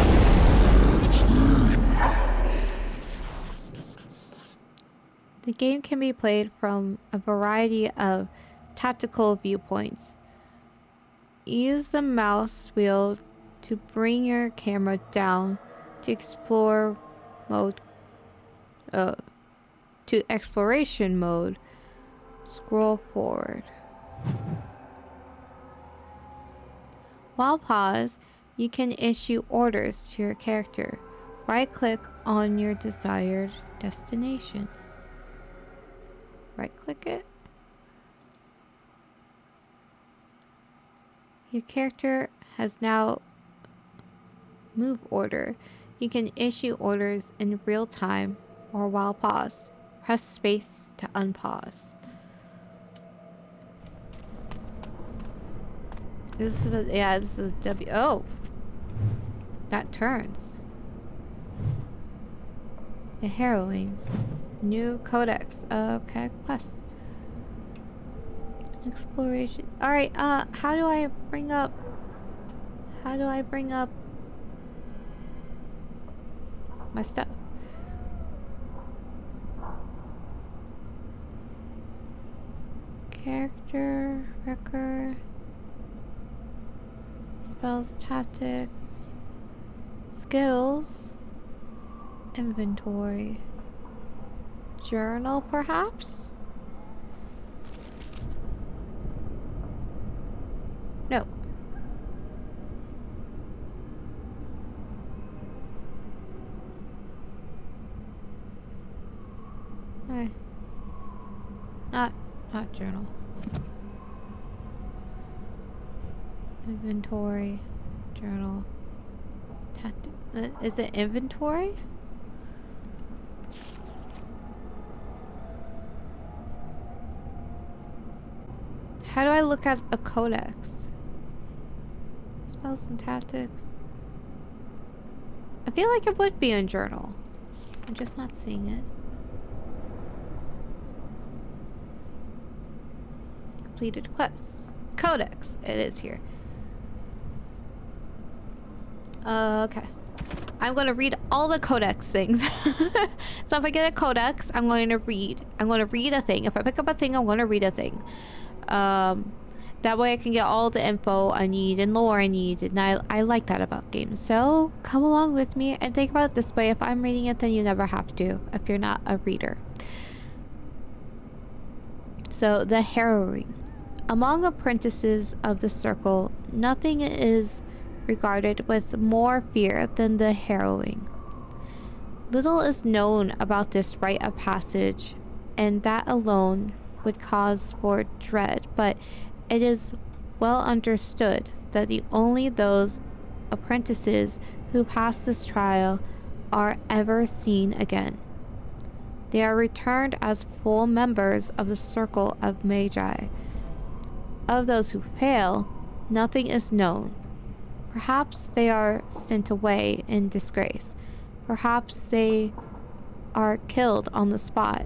The game can be played from a variety of tactical viewpoints. Use the mouse wheel to bring your camera down to explore mode, to exploration mode. Scroll forward. While pause, you can issue orders to your character. Right-click on your desired destination. Right-click it. Your character has now move order. You can issue orders in real time or while paused. Press space to unpause. This is a W. Oh, that turns. The harrowing. New codex. Okay, quest. Exploration. Alright, how do I bring up my stuff? Character, record, spells, tactics, skills, inventory, journal, perhaps? No. Okay. Not journal. Inventory, journal, tactic. Is it inventory? How do I look at a codex? Spells and tactics. I feel like it would be in journal. I'm just not seeing it. Completed quests. Codex. It is here. Okay. I'm going to read all the codex things. So if I get a codex, I'm going to read. I'm going to read a thing. If I pick up a thing, I'm going to read a thing. That way I can get all the info I need and lore I need. And I like that about games. So come along with me and think about it this way. If I'm reading it, then you never have to. If you're not a reader. So the harrowing. Among apprentices of the circle, nothing is regarded with more fear than the harrowing. Little is known about this rite of passage, and that alone would cause for dread, but it is well understood that only those apprentices who pass this trial are ever seen again. They are returned as full members of the circle of Magi. Of those who fail, nothing is known. Perhaps they are sent away in disgrace. Perhaps they are killed on the spot.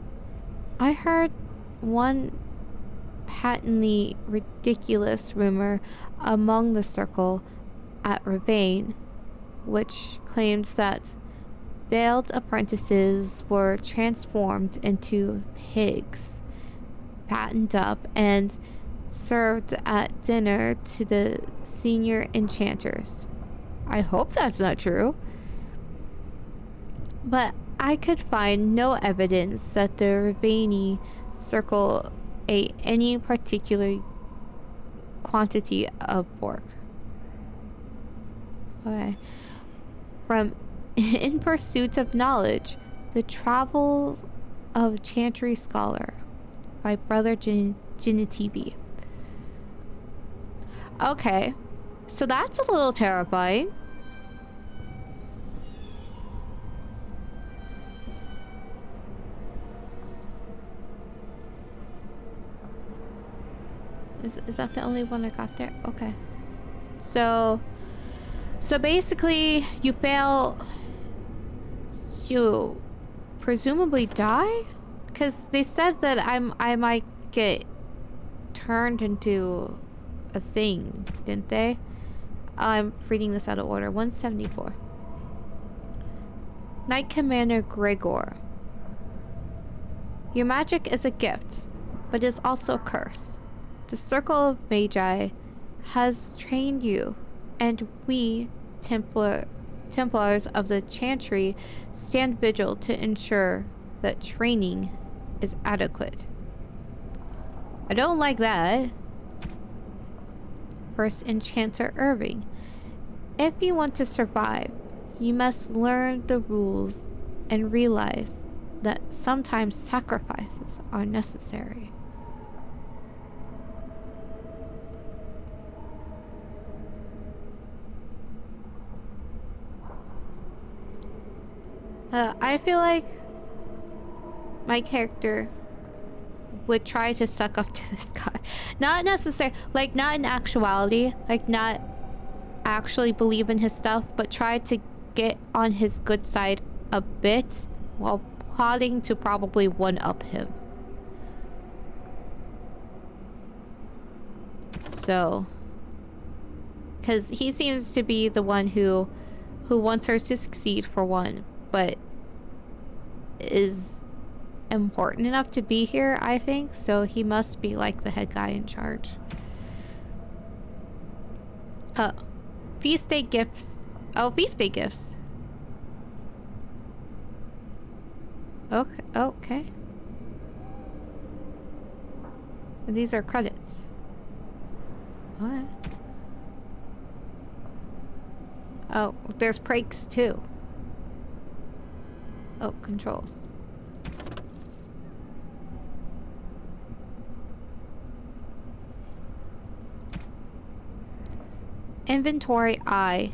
I heard one patently ridiculous rumor among the circle at Ravane, which claims that veiled apprentices were transformed into pigs, fattened up, and served at dinner to the senior enchanters. I hope that's not true. But I could find no evidence that the Ravani circle ate any particular quantity of pork. Okay. From In Pursuit of Knowledge, The Travels of Chantry Scholar by Brother Genitibi. Okay, so that's a little terrifying. Is that the only one I got there? Okay. So basically you fail, you presumably die? Because they said that I might get turned into a thing, didn't they? I'm reading this out of order. 174. Knight Commander Gregor. Your magic is a gift, but is also a curse. The Circle of Magi has trained you, and we, Templars of the Chantry, stand vigil to ensure that training is adequate. I don't like that. First Enchanter Irving. If you want to survive, you must learn the rules and realize that sometimes sacrifices are necessary. I feel like my character would try to suck up to this guy. Not necessarily, like, not in actuality, like, not actually believe in his stuff, but try to get on his good side a bit while plotting to probably one-up him. So, because he seems to be the one who wants her to succeed, for one, but is important enough to be here, I think. So he must be like the head guy in charge. Feast day gifts. Oh, feast day gifts. Okay. Okay. These are credits. Okay. Oh, there's pranks too. Oh, controls. Inventory I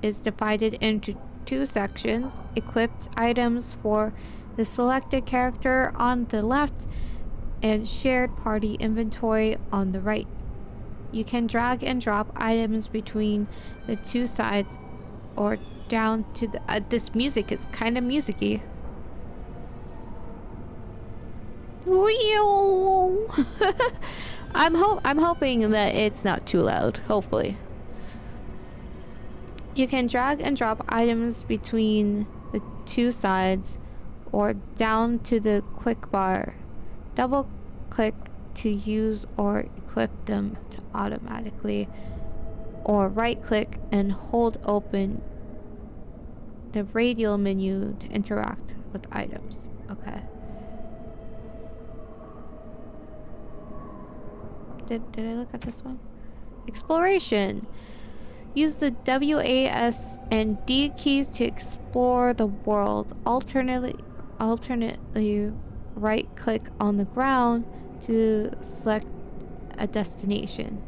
is divided into two sections. Equipped items for the selected character on the left and shared party inventory on the right. You can drag and drop items between the two sides or down to the... this music is kind of musicy. I'm hoping that it's not too loud. Hopefully. You can drag and drop items between the two sides or down to the quick bar. Double click to use or equip them to automatically, or right click and hold open the radial menu to interact with items. Okay. Did I look at this one? Exploration. Use the WAS and D keys to explore the world. Alternately right click on the ground to select a destination.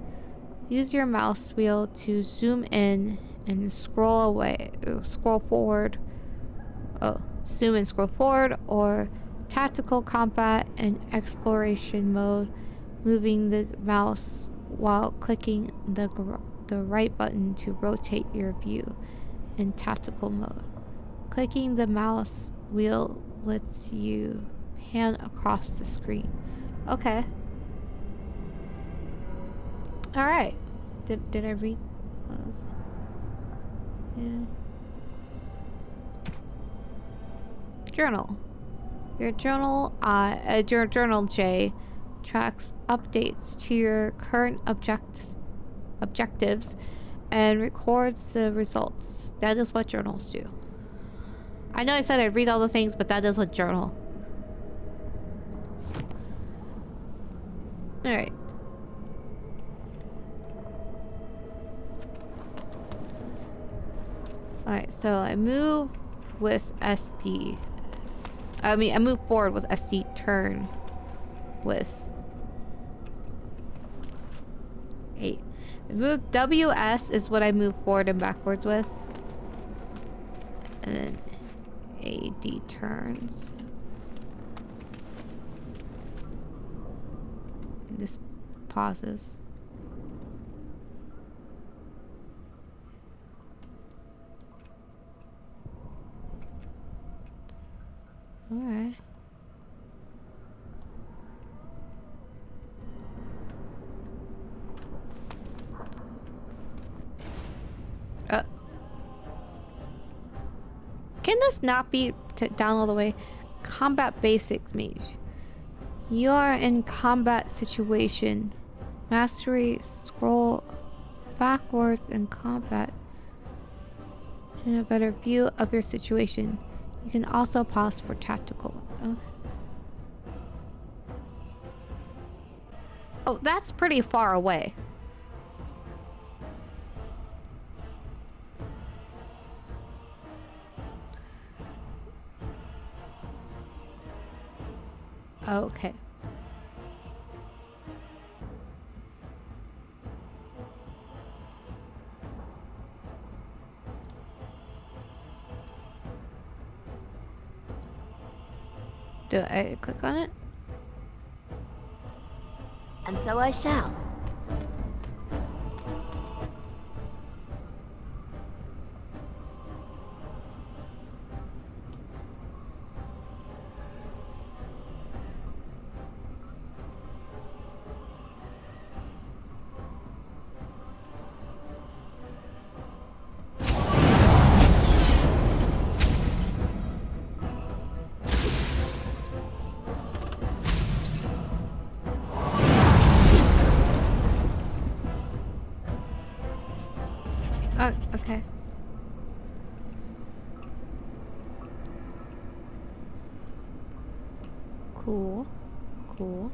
Use your mouse wheel to zoom in and scroll forward. Zoom and scroll forward, or tactical combat and exploration mode, moving the mouse while clicking the right button to rotate your view in tactical mode. Clicking the mouse wheel lets you pan across the screen. Okay. Alright. Did I read those? Yeah. Journal. Your journal, journal J tracks updates to your current objectives and records the results. That is what journals do. I know I said I'd read all the things, but that is a journal. Alright. Alright, so I move with SD. I move forward with SD, turn with 8. Move WS is what I move forward and backwards with. And then AD turns. And this pauses. Alright. Can this not be down all the way? Combat basics mage. You are in combat situation. Mastery, scroll backwards in combat. In a better view of your situation. You can also pause for tactical. Okay. Oh, that's pretty far away. Okay. Do I click on it? And so I shall. Oh, okay. Cool. Cool.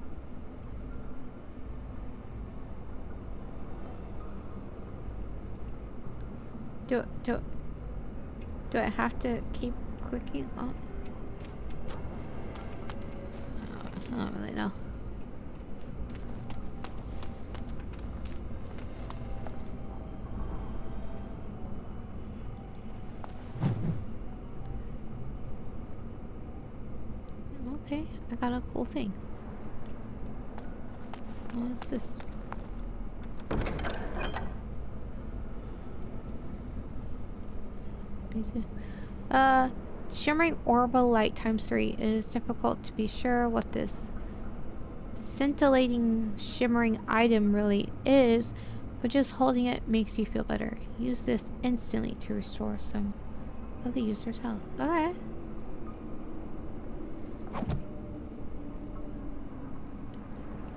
Do I have to keep clicking on? I don't really know. Okay, I got a cool thing. What is this? Shimmering orbital light ×3. It is difficult to be sure what this scintillating shimmering item really is, but just holding it makes you feel better. Use this instantly to restore some of the user's health. Okay.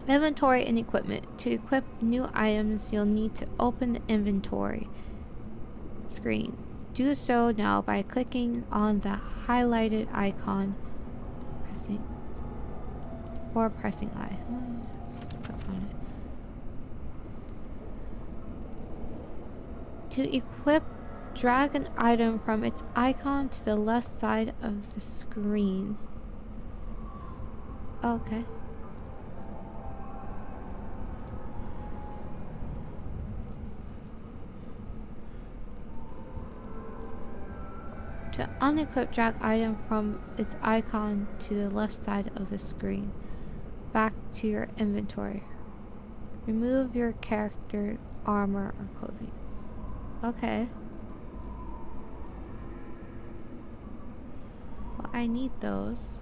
Inventory and equipment. To equip new items, you'll need to open the inventory screen. Do so now by clicking on the highlighted icon, pressing I. Let's click on it. To equip, drag an item from its icon to the left side of the screen. Okay. To unequip, drag item from its icon to the left side of the screen. Back to your inventory. Remove your character armor or clothing. Okay. Well, I need those.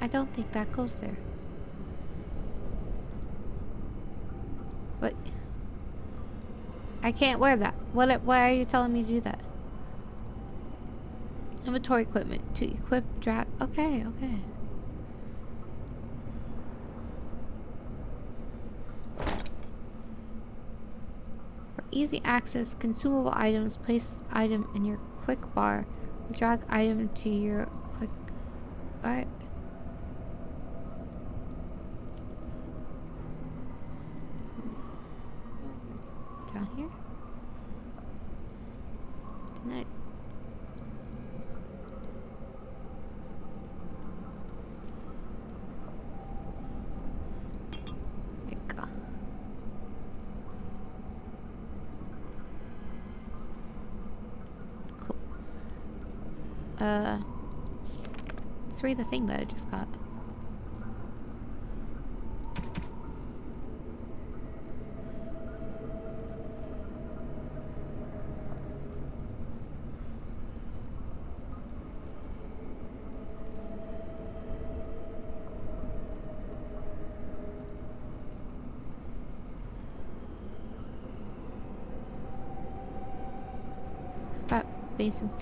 I don't think that goes there. But I can't wear that. Why are you telling me to do that? Inventory equipment. To equip, drag. Okay, okay. For easy access, consumable items, place item in your quick bar. Drag item to your quick. Alright. Down here? Didn't I? There you go. Cool. Let's read the thing that I just got. basics.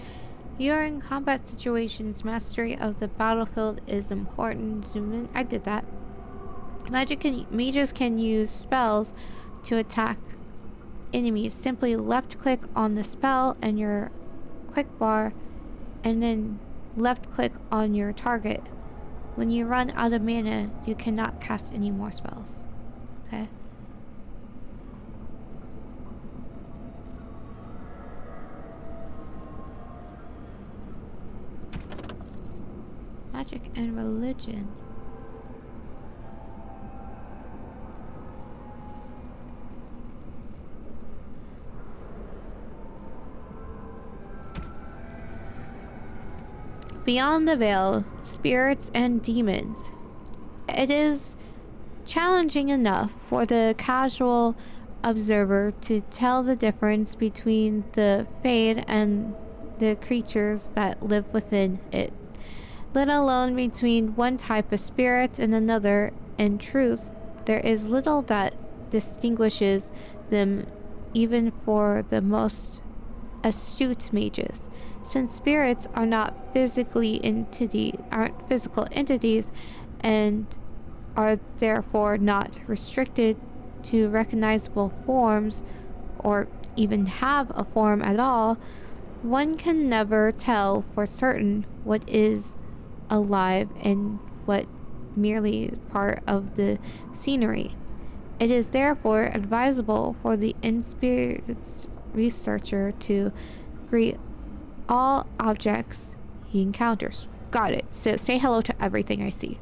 You're in combat situations. Mastery of the battlefield is important. Zoom in. I did that. Mages can use spells to attack enemies. Simply left click on the spell and your quick bar, and then left click on your target. When you run out of mana, you cannot cast any more spells. Okay. Magic and religion. Beyond the veil, spirits and demons. It is challenging enough for the casual observer to tell the difference between the Fade and the creatures that live within it, let alone between one type of spirit and another. In truth, there is little that distinguishes them, even for the most astute mages. Since spirits are not physical entities and are therefore not restricted to recognizable forms or even have a form at all, one can never tell for certain what is alive and what merely part of the scenery. It is therefore advisable for the inexperienced researcher to greet all objects he encounters. Got it. So say hello to everything I see.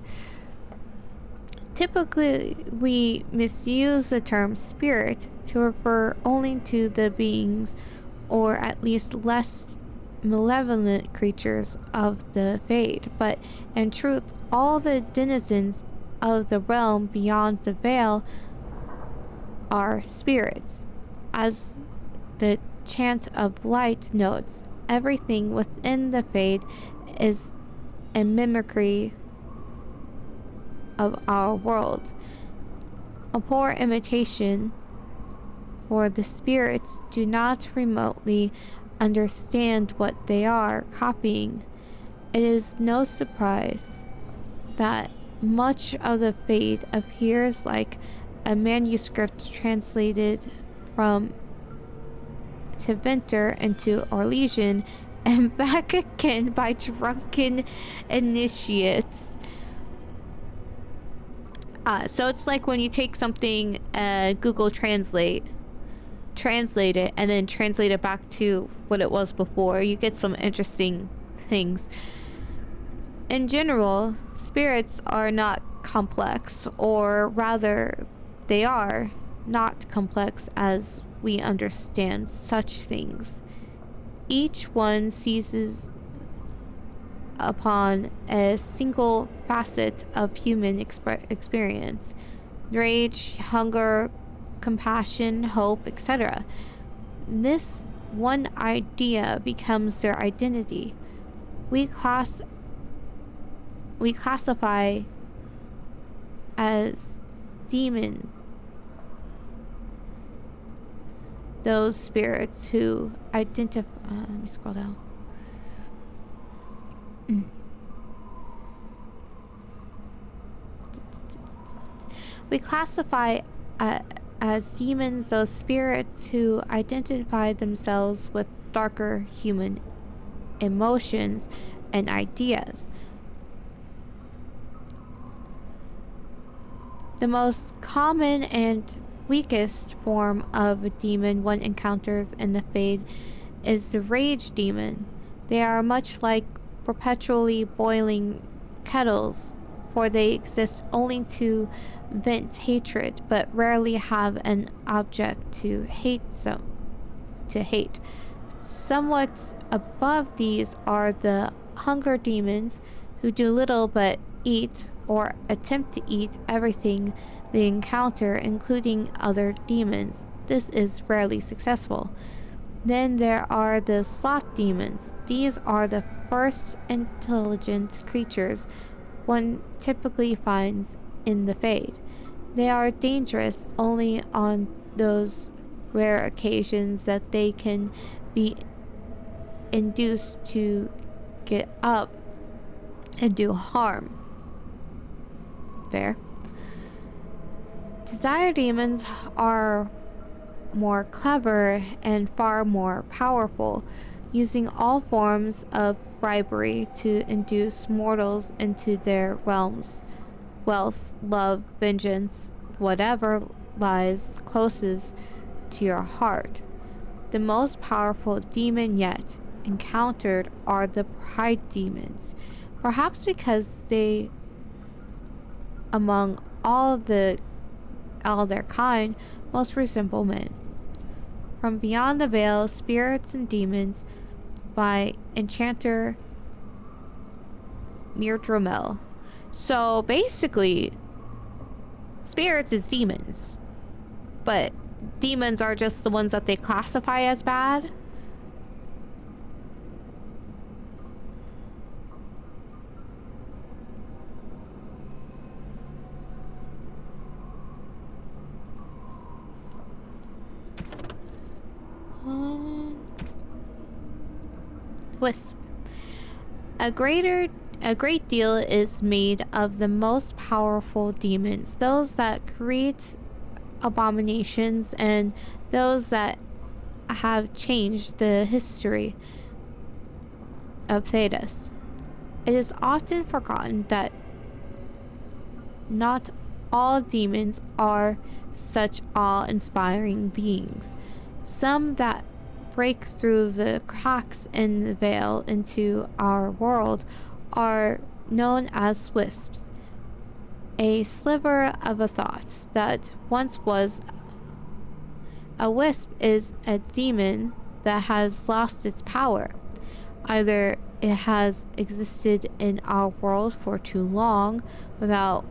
Typically, we misuse the term spirit to refer only to the beings, or at least less malevolent creatures of the Fade, but in truth, all the denizens of the realm beyond the veil are spirits. As the chant of blight notes, everything within the Fade is a mimicry of our world, a poor imitation, for the spirits do not remotely understand what they are copying. It is no surprise that much of the Fade appears like a manuscript translated from Tevinter into Orlesian and back again by drunken initiates. So it's like when you take something, Google translate it, and then translate it back to what it was before. You get some interesting things. In general, spirits are not complex, or rather, they are not complex as we understand such things. Each one seizes upon a single facet of human experience: rage, hunger, compassion, hope, etc. This one idea becomes their identity. We classify as demons those spirits who identify. Let me scroll down. We classify as demons those spirits who identify themselves with darker human emotions and ideas. The most common and weakest form of a demon one encounters in the Fade is the rage demon. They are much like perpetually boiling kettles, for they exist only to vent hatred, but rarely have an object to hate. Somewhat above these are the hunger demons, who do little but eat or attempt to eat everything they encounter, including other demons. This is rarely successful. Then there are the sloth demons. These are the first intelligent creatures one typically finds in the Fade. They are dangerous only on those rare occasions that they can be induced to get up and do harm. Fair. Desire demons are more clever and far more powerful, using all forms of bribery to induce mortals into their realms. Wealth, love, vengeance, whatever lies closest to your heart. The most powerful demon yet encountered are the pride demons, perhaps because they, among all their kind, most resemble men. From Beyond the Veil, Spirits and Demons by enchanter Mirdramel. So basically, spirits is demons, but demons are just the ones that they classify as bad. Wisp. A great deal is made of the most powerful demons, those that create abominations and those that have changed the history of Thedas. It is often forgotten that not all demons are such awe-inspiring beings. Some that break through the cracks in the veil into our world are known as wisps. A sliver of a thought that once was a wisp is a demon that has lost its power. Either it has existed in our world for too long without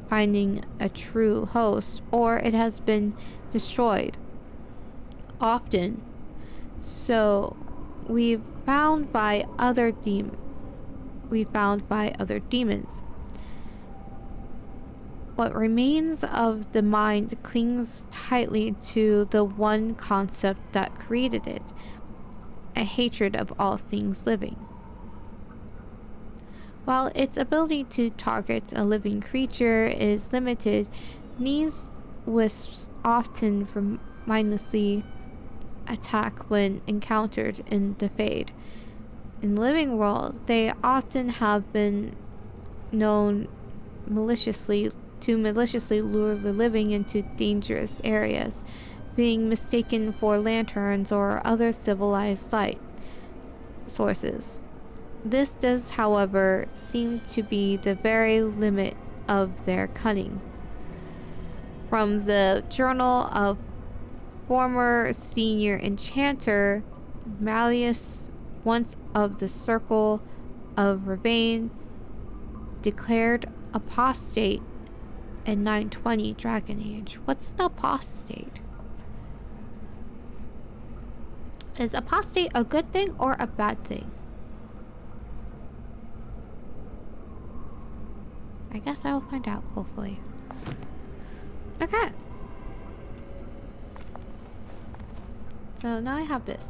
finding a true host, or it has been destroyed. Often so we found by other demons. What remains of the mind clings tightly to the one concept that created it, a hatred of all things living. While its ability to target a living creature is limited, these wisps often mindlessly attack when encountered in the Fade. In the living world, they often have been known to maliciously lure the living into dangerous areas, being mistaken for lanterns or other civilized light sources. This does, however, seem to be the very limit of their cunning. From the Journal of former senior enchanter Malleus, once of the Circle of Ravane, declared apostate in 920 Dragon Age. What's an apostate? Is apostate a good thing or a bad thing? I guess I will find out, hopefully. Okay. So now I have this.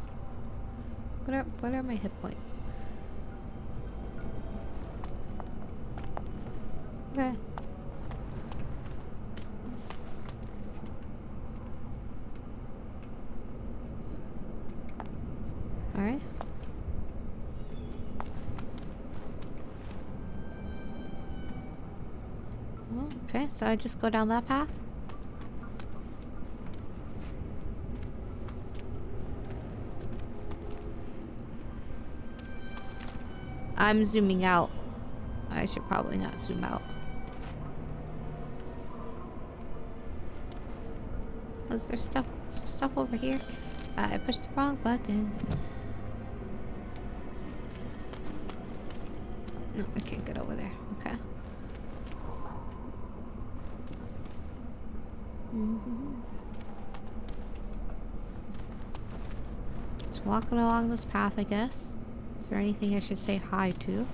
What are my hit points? Okay. Alright. Well, okay, so I just go down that path? I'm zooming out. I should probably not zoom out. Oh, is there stuff over here? I pushed the wrong button. No, I can't get over there. Okay. Just walking along this path, I guess. Is there anything I should say hi to?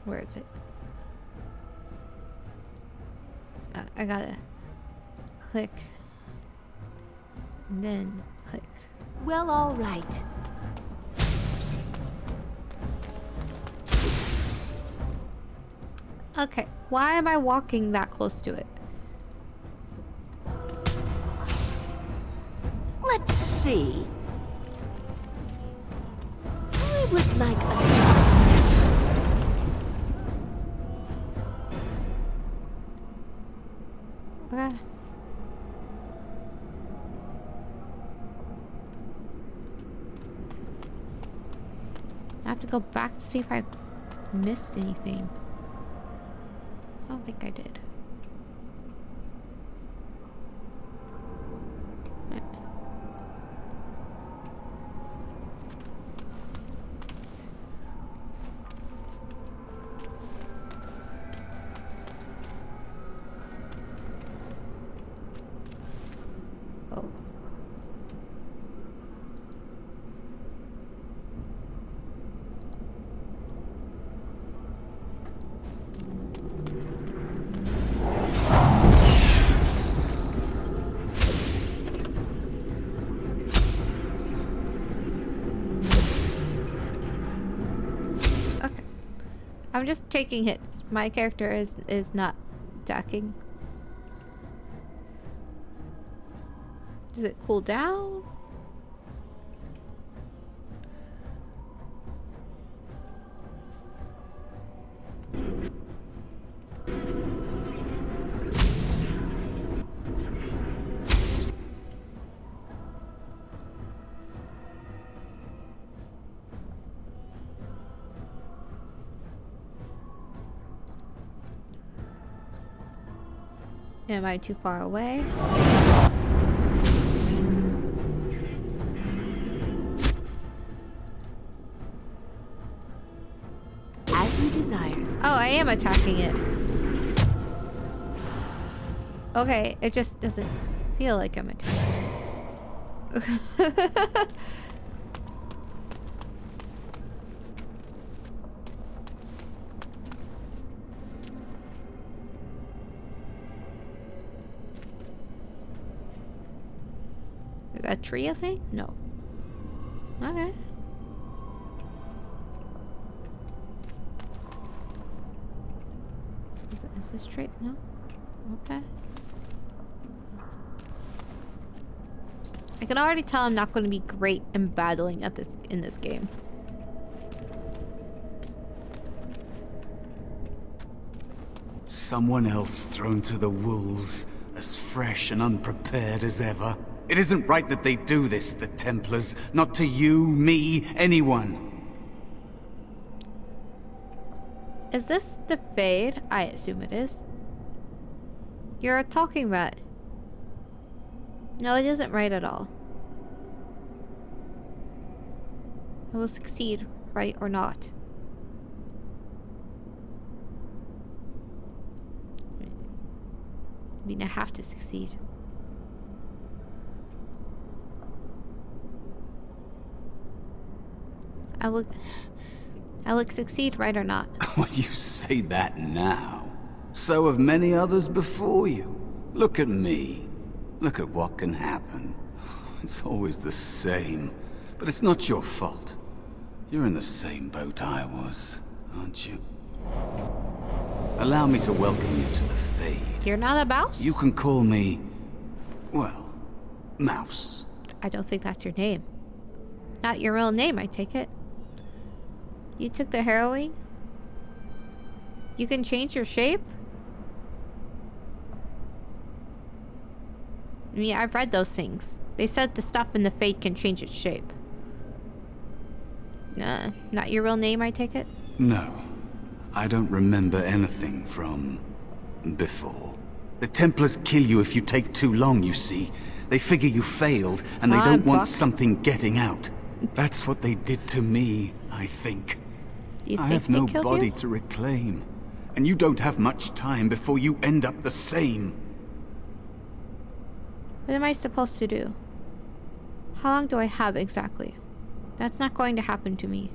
Where is it? I gotta click. And then click. Well, all right. Okay, why am I walking that close to it? Let's see. I would like a... Okay. I have to go back to see if I missed anything. I don't think I did. Oh. I'm just taking hits. My character is not attacking. Does it cool down? Am I too far away? As you desire. Oh, I am attacking it. Okay, it just doesn't feel like I'm attacking it. Is that tree a thing? No. Okay. Is this tree? No? Okay. I can already tell I'm not going to be great in battling at this in this game. Someone else thrown to the wolves, as fresh and unprepared as ever. It isn't right that they do this, the Templars. Not to you, me, anyone. Is this the Fade? I assume it is. You're a talking rat. No, it isn't right at all. I will succeed, right or not. I mean, I have to succeed. I will succeed, right or not. When you say that now, so have many others before you. Look at me. Look at what can happen. It's always the same. But it's not your fault. You're in the same boat I was, aren't you? Allow me to welcome you to the Fade. You're not a mouse? You can call me, well, Mouse. I don't think that's your name. Not your real name, I take it. You took the harrowing? You can change your shape? I mean, I've read those things. They said the stuff in the Fade can change its shape. Nah, not your real name, I take it? No. I don't remember anything from before. The Templars kill you if you take too long, you see. They figure you failed, and they don't want something getting out. That's what they did to me, I think. You I think have no they killed body you? to reclaim, and you don't have much time before you end up the same. What am I supposed to do? How long do I have exactly? That's not going to happen to me.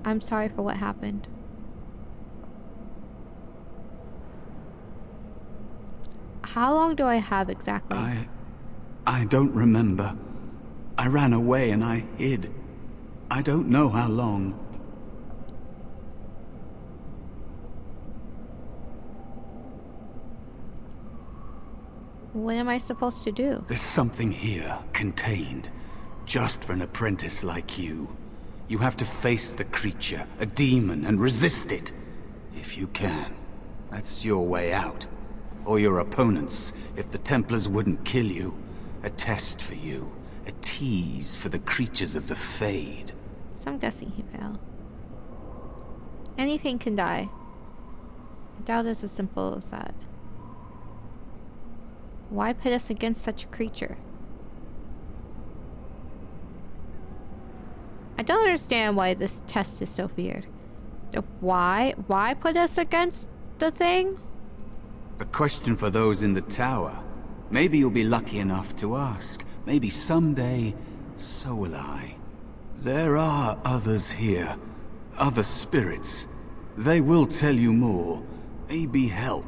I'm sorry for what happened. How long do I have exactly? I don't remember. I ran away and I hid. I don't know how long. What am I supposed to do? There's something here, contained, just for an apprentice like you. You have to face the creature, a demon, and resist it. If you can. That's your way out. Or your opponent's, if the Templars wouldn't kill you. A test for you. A tease for the creatures of the Fade. So I'm guessing he failed. Anything can die. I doubt it's as simple as that. Why pit us against such a creature? I don't understand why this test is so weird. Why put us against the thing? A question for those in the tower. Maybe you'll be lucky enough to ask. Maybe someday, so will I. There are others here. Other spirits. They will tell you more. Maybe help.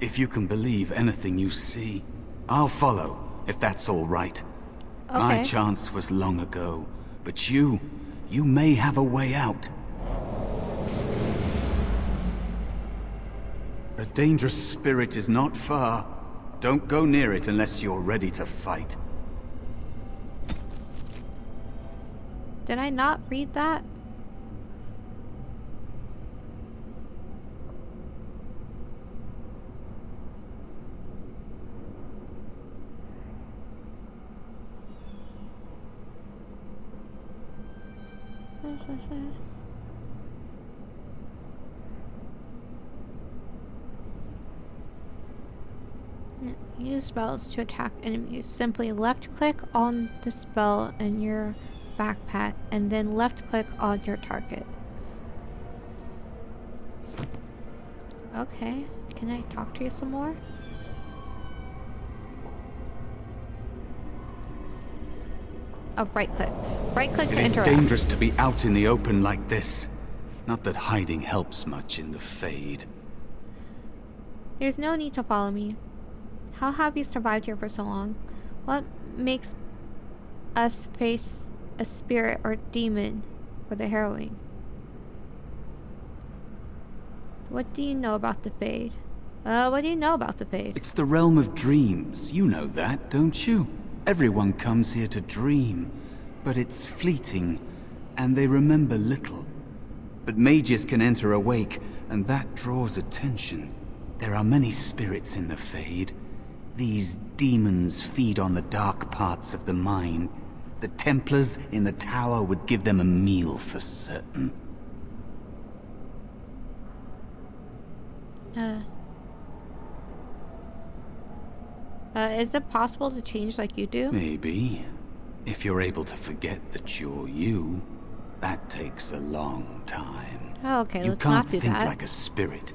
If you can believe anything you see. I'll follow, if that's all right. Okay. My chance was long ago. But you may have a way out. A dangerous spirit is not far. Don't go near it unless you're ready to fight. Did I not read that? Use spells to attack enemies. Simply left click on the spell in your backpack and then left click on your target. Okay, can I talk to you some more? Oh, right click. Right click to interact. It is dangerous to be out in the open like this. Not that hiding helps much in the Fade. There's no need to follow me. How have you survived here for so long? What makes us face a spirit or demon for the harrowing? What do you know about the Fade? What do you know about the Fade? It's the realm of dreams. You know that, don't you? Everyone comes here to dream, but it's fleeting, and they remember little. But mages can enter awake, and that draws attention. There are many spirits in the Fade. These demons feed on the dark parts of the mind. The Templars in the tower would give them a meal for certain. Is it possible to change like you do? Maybe. If you're able to forget that you're you, that takes a long time. Oh, okay, You let's not can't do think that. like a spirit.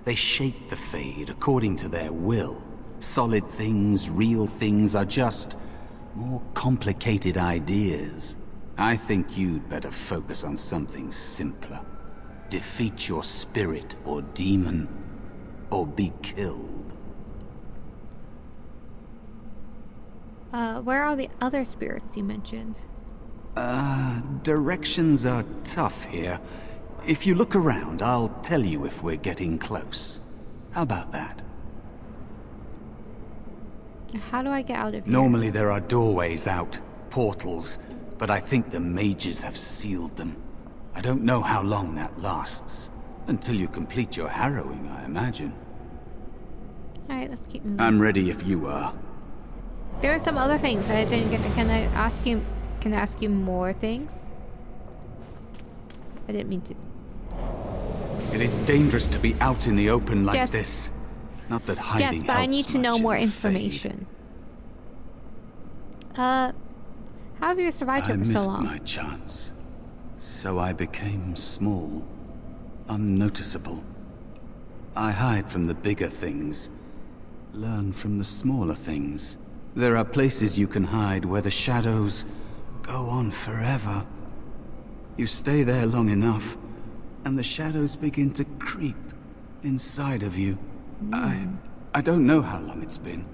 They shape the Fade according to their will. Solid things, real things are just more complicated ideas. I think you'd better focus on something simpler. Defeat your spirit or demon, or be killed. Where are the other spirits you mentioned? Directions are tough here. If you look around, I'll tell you if we're getting close. How about that? How do I get out of here? Normally there are doorways out, portals, but I think the mages have sealed them. I don't know how long that lasts. Until you complete your harrowing, I imagine. Alright, let's keep moving. I'm ready if you are. There are some other things I didn't get to. Can I ask you more things? I didn't mean to. It is dangerous to be out in the open like Yes. this. Not that hiding Yes, but I need helps to know much more in the Fade. information. How have you survived I here for so missed long? my chance. So I became small. Unnoticeable. I hide from the bigger things. Learn from the smaller things. There are places you can hide where the shadows go on forever. You stay there long enough, and the shadows begin to creep inside of you. I don't know how long it's been.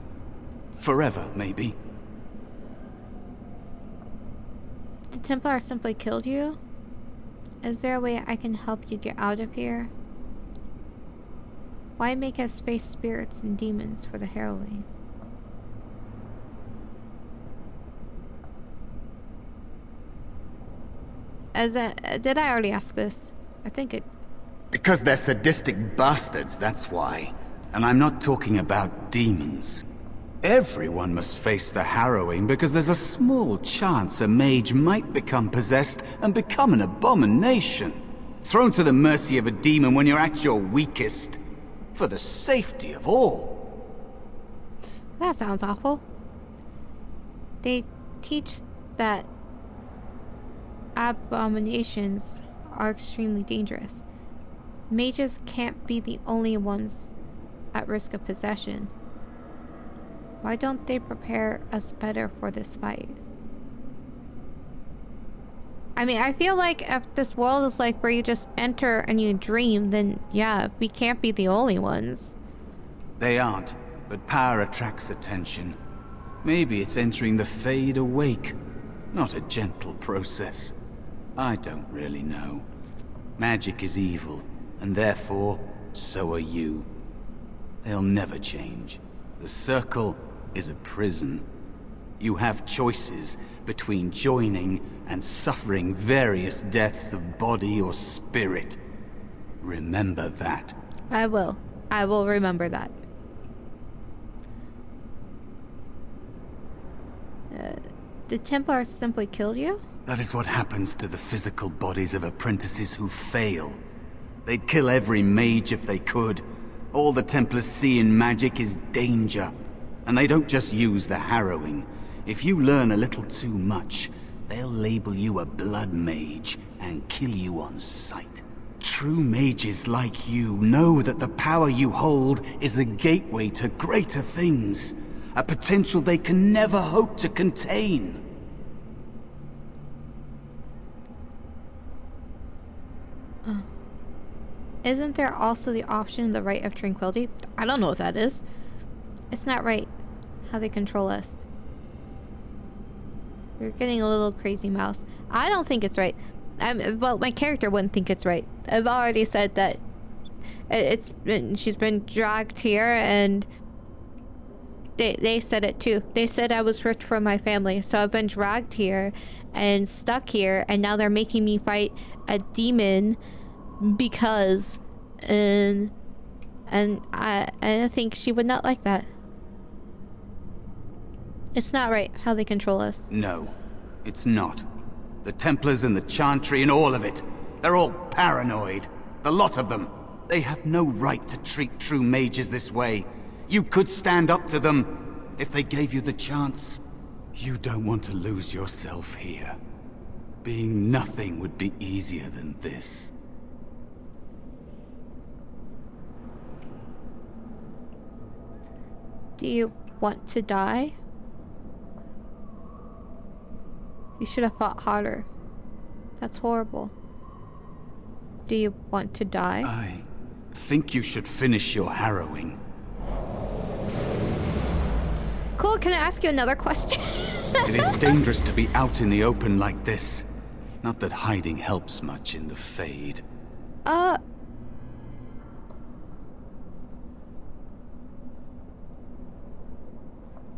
Forever, maybe. The Templar simply killed you? Is there a way I can help you get out of here? Why make us face spirits and demons for the harrowing? Did I already ask this? I think it... Because they're sadistic bastards, that's why. And I'm not talking about demons. Everyone must face the harrowing because there's a small chance a mage might become possessed and become an abomination. Thrown to the mercy of a demon when you're at your weakest. For the safety of all. That sounds awful. They teach that abominations are extremely dangerous. Mages can't be the only ones at risk of possession. Why don't they prepare us better for this fight? I mean, I feel like if this world is like where you just enter and you dream, then yeah, we can't be the only ones. They aren't, but power attracts attention. Maybe it's entering the Fade awake, not a gentle process. I don't really know. Magic is evil, and therefore, so are you. They'll never change. The Circle is a prison. You have choices between joining and suffering various deaths of body or spirit. Remember that. I will. I will remember that. The Templars simply killed you? That is what happens to the physical bodies of apprentices who fail. They'd kill every mage if they could. All the Templars see in magic is danger. And they don't just use the harrowing. If you learn a little too much, they'll label you a blood mage and kill you on sight. True mages like you know that the power you hold is a gateway to greater things. A potential they can never hope to contain. Isn't there also the option, the right of tranquility? I don't know what that is. It's not right how they control us. We're getting a little crazy, Mouse. I don't think it's right. Well, my character wouldn't think it's right. I've already said that she's been dragged here, and they said it too. They said I was ripped from my family, so I've been dragged here and stuck here, and now they're making me fight a demon because, and I think she would not like that. It's not right how they control us. No, it's not. The Templars and the Chantry and all of it. They're all paranoid. The lot of them. They have no right to treat true mages this way. You could stand up to them if they gave you the chance. You don't want to lose yourself here. Being nothing would be easier than this. Do you want to die? You should have fought harder. That's horrible. Do you want to die? I think you should finish your harrowing. Cool, can I ask you another question? It is dangerous to be out in the open like this. Not that hiding helps much in the Fade.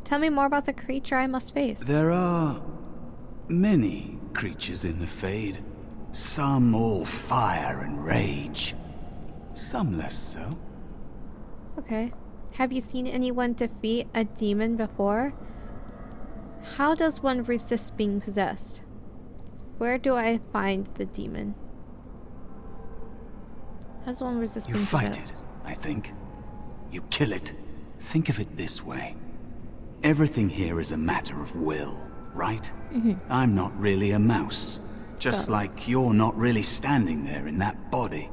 Tell me more about the creature I must face. There are many creatures in the Fade. Some all fire and rage. Some less so. Okay. Have you seen anyone defeat a demon before? How does one resist being possessed? Where do I find the demon? How does one resist You being fight possessed? it, I think. You kill it. Think of it this way. Everything here is a matter of will, right? I'm not really a mouse. Just like you're not really standing there in that body.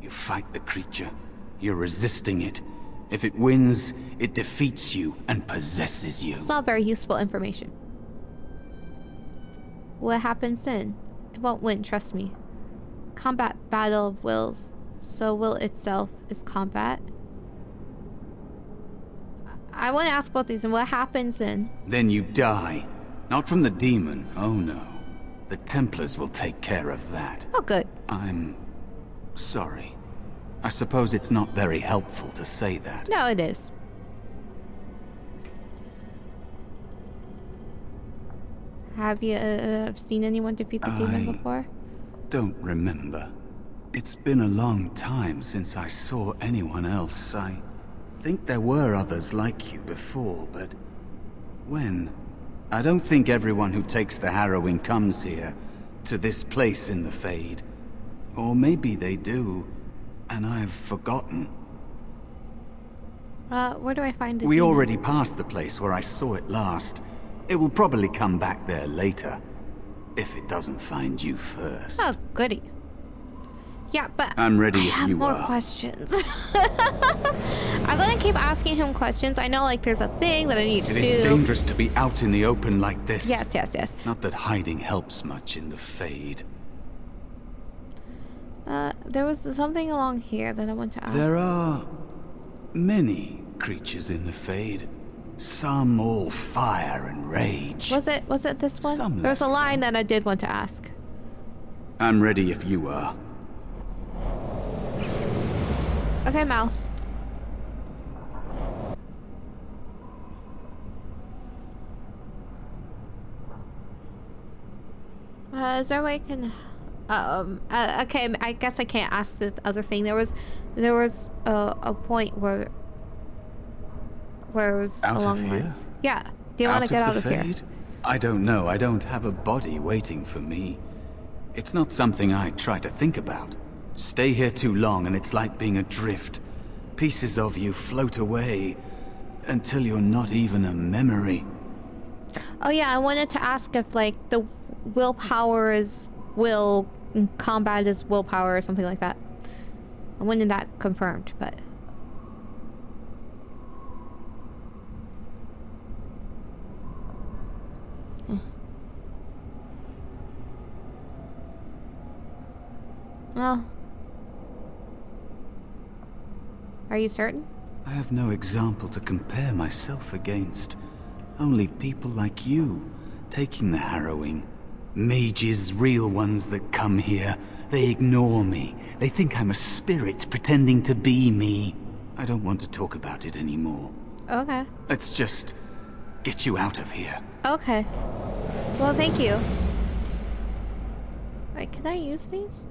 You fight the creature. You're resisting it. If it wins, it defeats you and possesses you. It's not very useful information. What happens then? It won't win, trust me. Combat battle of wills. So will itself is combat. I want to ask both these. And what happens then? Then you die. Not from the demon, oh no. The Templars will take care of that. Oh, good. I'm sorry. I suppose it's not very helpful to say that. No, it is. Have you seen anyone defeat the demon before? Don't remember. It's been a long time since I saw anyone else. I think there were others like you before, but when? I don't think everyone who takes the harrowing comes here, to this place in the Fade. Or maybe they do, and I've forgotten. Where do I find the We demon? already passed the place where I saw it last. It will probably come back there later, if it doesn't find you first. Oh, goody. Yeah, but I'm ready I if have you more are. questions. I'm gonna keep asking him questions. I know, like, there's a thing that I need to It do. is dangerous to be out in the open like this. Yes, yes, yes. Not that hiding helps much in the Fade. There was something along here that I want to ask. There are many creatures in the Fade. Some all fire and rage. Was it this one? Some There's a less line so. that I did want to ask. I'm ready if you are. Okay, mouse. Is there a way I can... okay, I guess I can't ask the other thing. There was a point where it was Out of along the here? lines. Yeah. Do you want to get out of here? Fade? I don't know. I don't have a body waiting for me. It's not something I try to think about. Stay here too long and it's like being adrift. Pieces of you float away until you're not even a memory. Oh yeah, I wanted to ask if, like, the willpower is will, and combat is willpower or something like that. I wanted that confirmed, but... Well... Are you certain? I have no example to compare myself against. Only people like you, taking the harrowing. Mages, real ones that come here. They ignore me. They think I'm a spirit pretending to be me. I don't want to talk about it anymore. Okay. Let's just get you out of here. Okay. Well, thank you. Wait, can I use these?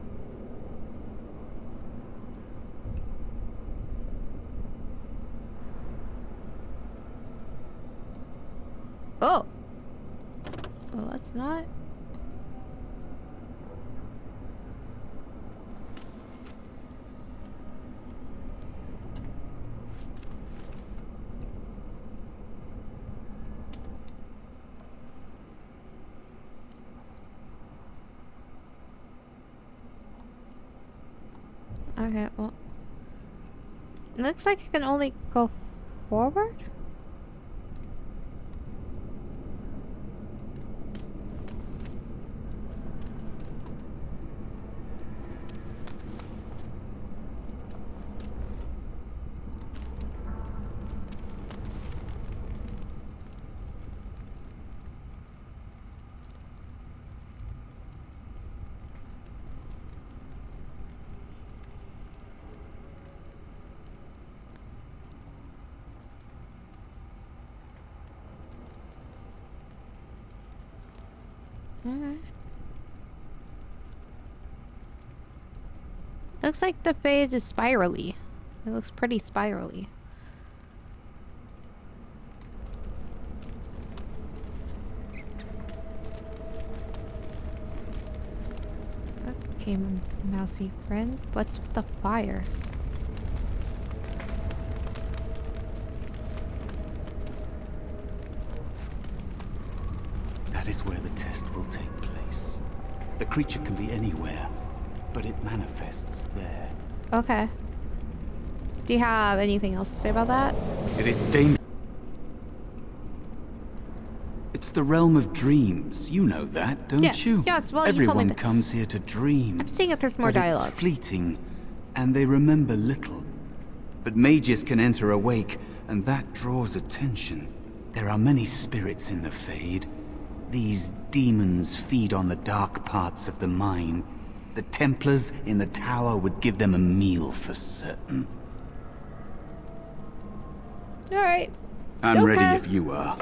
Oh! Well, let's not. Okay, well. It looks like I can only go forward? Alright. Looks like the fade is spirally. It looks pretty spirally. Okay, mousy friend. What's with the fire? That is where the test will take place. The creature can be anywhere, but it manifests there. Okay. Do you have anything else to say about that? It is dangerous. It's the realm of dreams. You know that, don't Yes. you? Yes, well, you told me Everyone that. comes here to dream. I'm seeing if there's more but dialogue. It's fleeting, and they remember little. But mages can enter awake, and that draws attention. There are many spirits in the Fade. These demons feed on the dark parts of the mind. The Templars in the tower would give them a meal for certain. Alright. I'm Okay. ready if you are.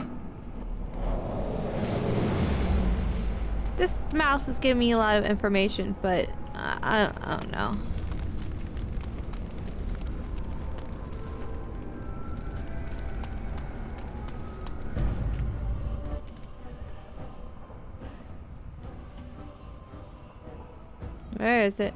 This mouse is giving me a lot of information, but I don't know. Where is it?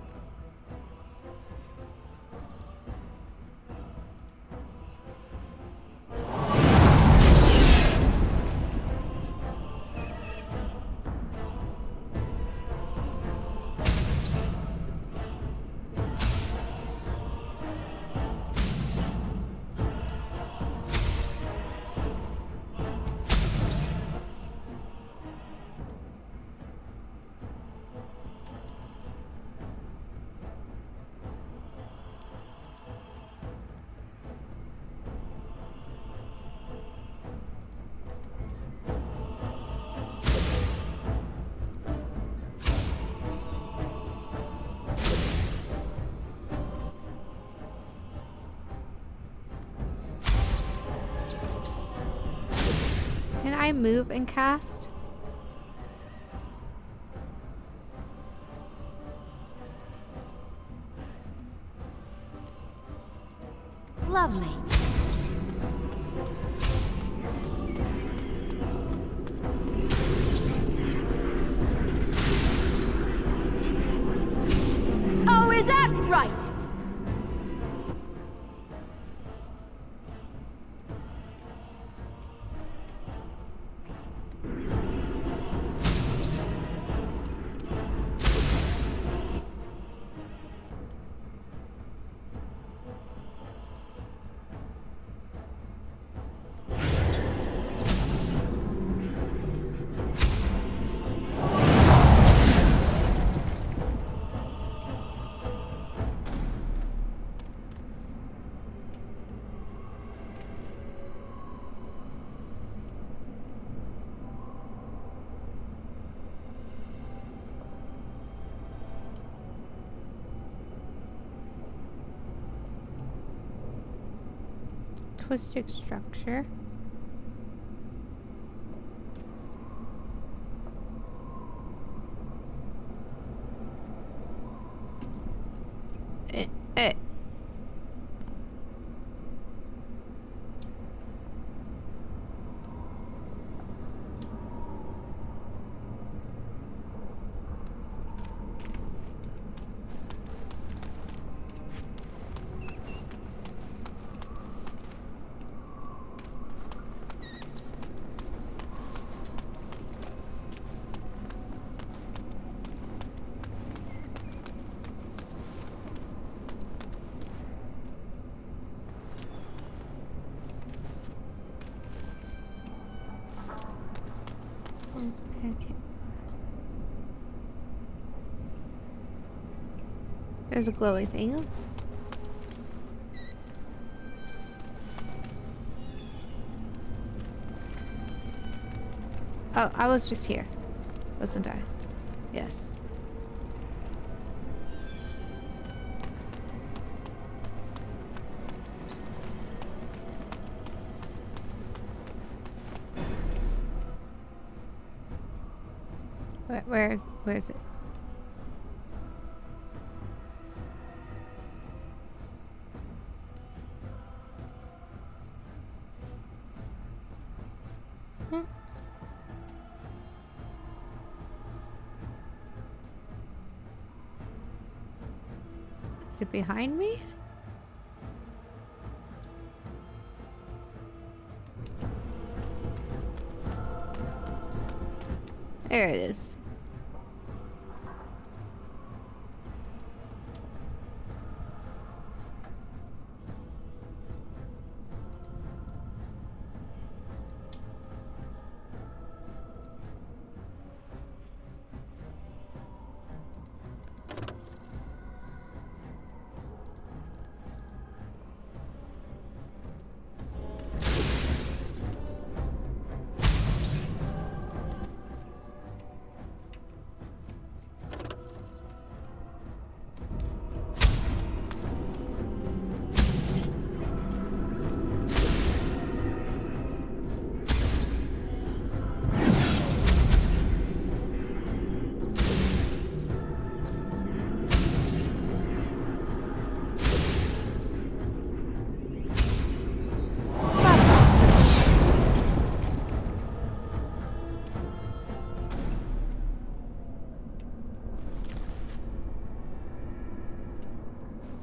Can I move and cast? Lovely. Oh, is that right? Twisted structure. Eh. Okay. There's a glowy thing. Oh, I was just here, wasn't I? Yes. Where is it? Is it behind me? There it is.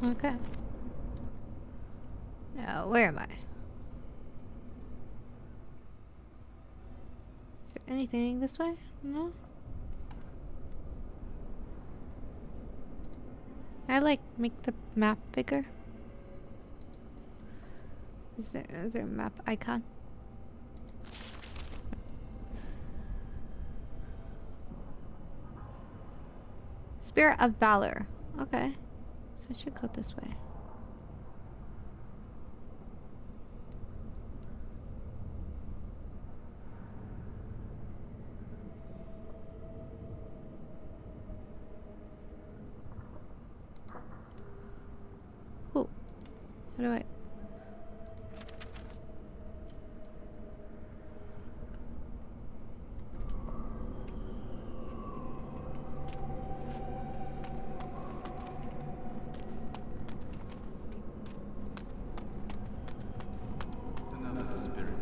Okay. Now, where am I? Is there anything this way? No? Can I, like, make the map bigger? Is there a map icon? Spirit of Valor. Okay. So I should go this way. Ooh. How do I...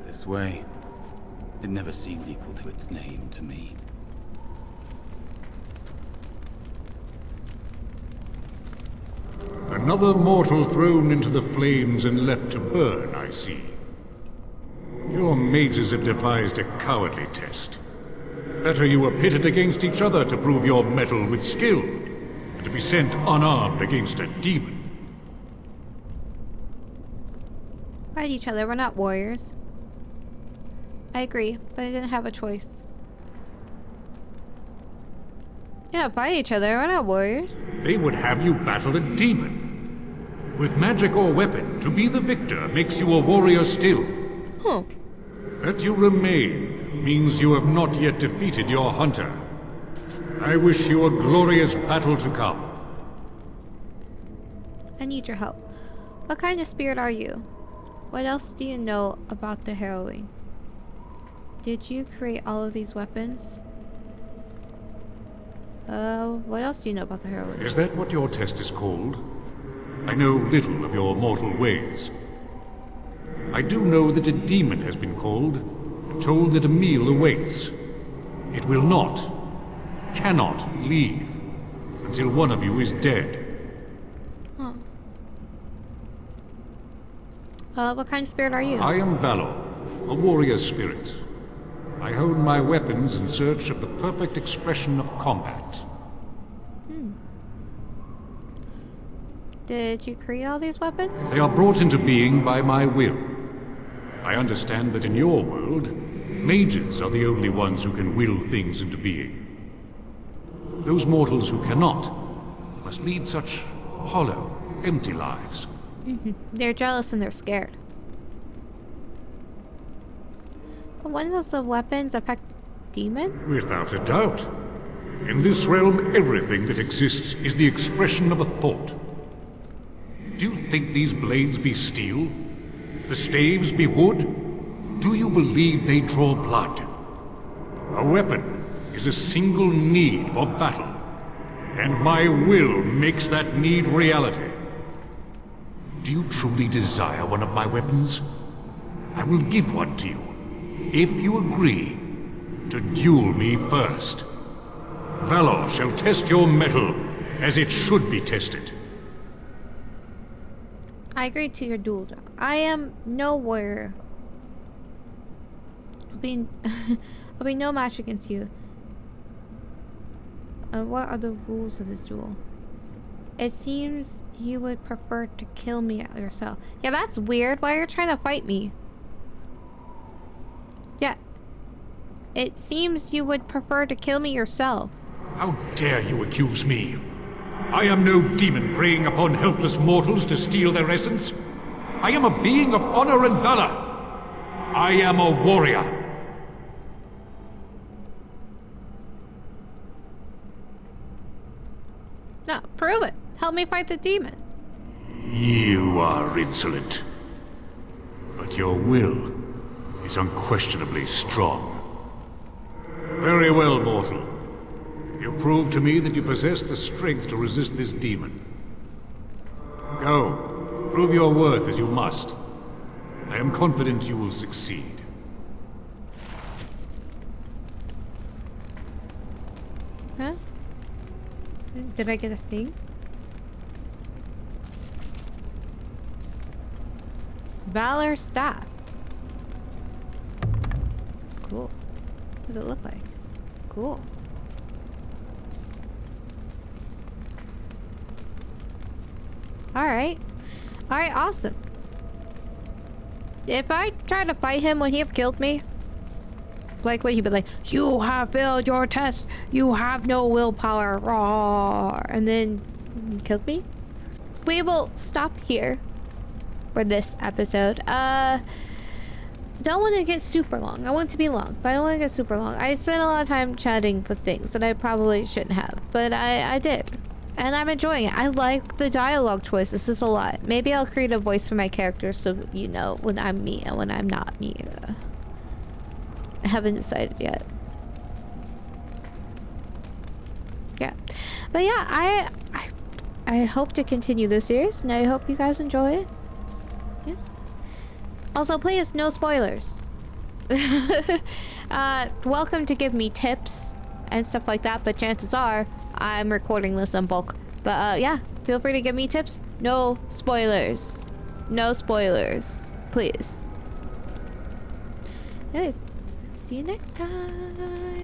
This way. It never seemed equal to its name to me. Another mortal thrown into the flames and left to burn, I see. Your mages have devised a cowardly test. Better you were pitted against each other to prove your mettle with skill, and to be sent unarmed against a demon. Fight each other, we're not warriors. I agree, but I didn't have a choice. Yeah, fight each other, we're not warriors. They would have you battle a demon. With magic or weapon, to be the victor makes you a warrior still. Oh. That you remain means you have not yet defeated your hunter. I wish you a glorious battle to come. I need your help. What kind of spirit are you? What else do you know about the harrowing? Did you create all of these weapons? What else do you know about the harrowing? Is that what your test is called? I know little of your mortal ways. I do know that a demon has been called, and told that a meal awaits. It will not, cannot leave, until one of you is dead. Huh. What kind of spirit are you? I am Valor, a warrior spirit. I hone my weapons in search of the perfect expression of combat. Did you create all these weapons? They are brought into being by my will. I understand that in your world, mages are the only ones who can will things into being. Those mortals who cannot must lead such hollow, empty lives. They're jealous and they're scared. But when does the weapons affect demon? Without a doubt. In this realm, everything that exists is the expression of a thought. Do you think these blades be steel? The staves be wood? Do you believe they draw blood? A weapon is a single need for battle, and my will makes that need reality. Do you truly desire one of my weapons? I will give one to you, if you agree to duel me first. Valor shall test your mettle as it should be tested. I agree to your duel. I am no warrior. I'll be no match against you. What are the rules of this duel? It seems you would prefer to kill me yourself. Yeah, that's weird. Why are you trying to fight me? Yeah. It seems you would prefer to kill me yourself. How dare you accuse me? I am no demon preying upon helpless mortals to steal their essence. I am a being of honor and valor. I am a warrior. No, prove it. Help me fight the demon. You are insolent. But your will is unquestionably strong. Very well, mortal. You prove to me that you possess the strength to resist this demon. Go, prove your worth as you must. I am confident you will succeed. Huh? Did I get a thing? Valor staff. Cool. What does it look like? Cool. Alright. Alright, awesome. If I tried to fight him, would he have killed me? Like, would he be like, you have failed your test. You have no willpower. Roar. And then killed me? We will stop here for this episode. Don't want to get super long. I want it to be long, but I don't want to get super long. I spent a lot of time chatting with things that I probably shouldn't have, but I did. And I'm enjoying it. I like the dialogue choice. This is a lot. Maybe I'll create a voice for my character so you know when I'm me and when I'm not me. I haven't decided yet. Yeah. But yeah, I hope to continue this series, and I hope you guys enjoy it. Yeah. Also, please, no spoilers. Welcome to give me tips and stuff like that, but chances are I'm recording this in bulk. But yeah, feel free to give me tips. No spoilers. No spoilers. Please. Anyways, see you next time.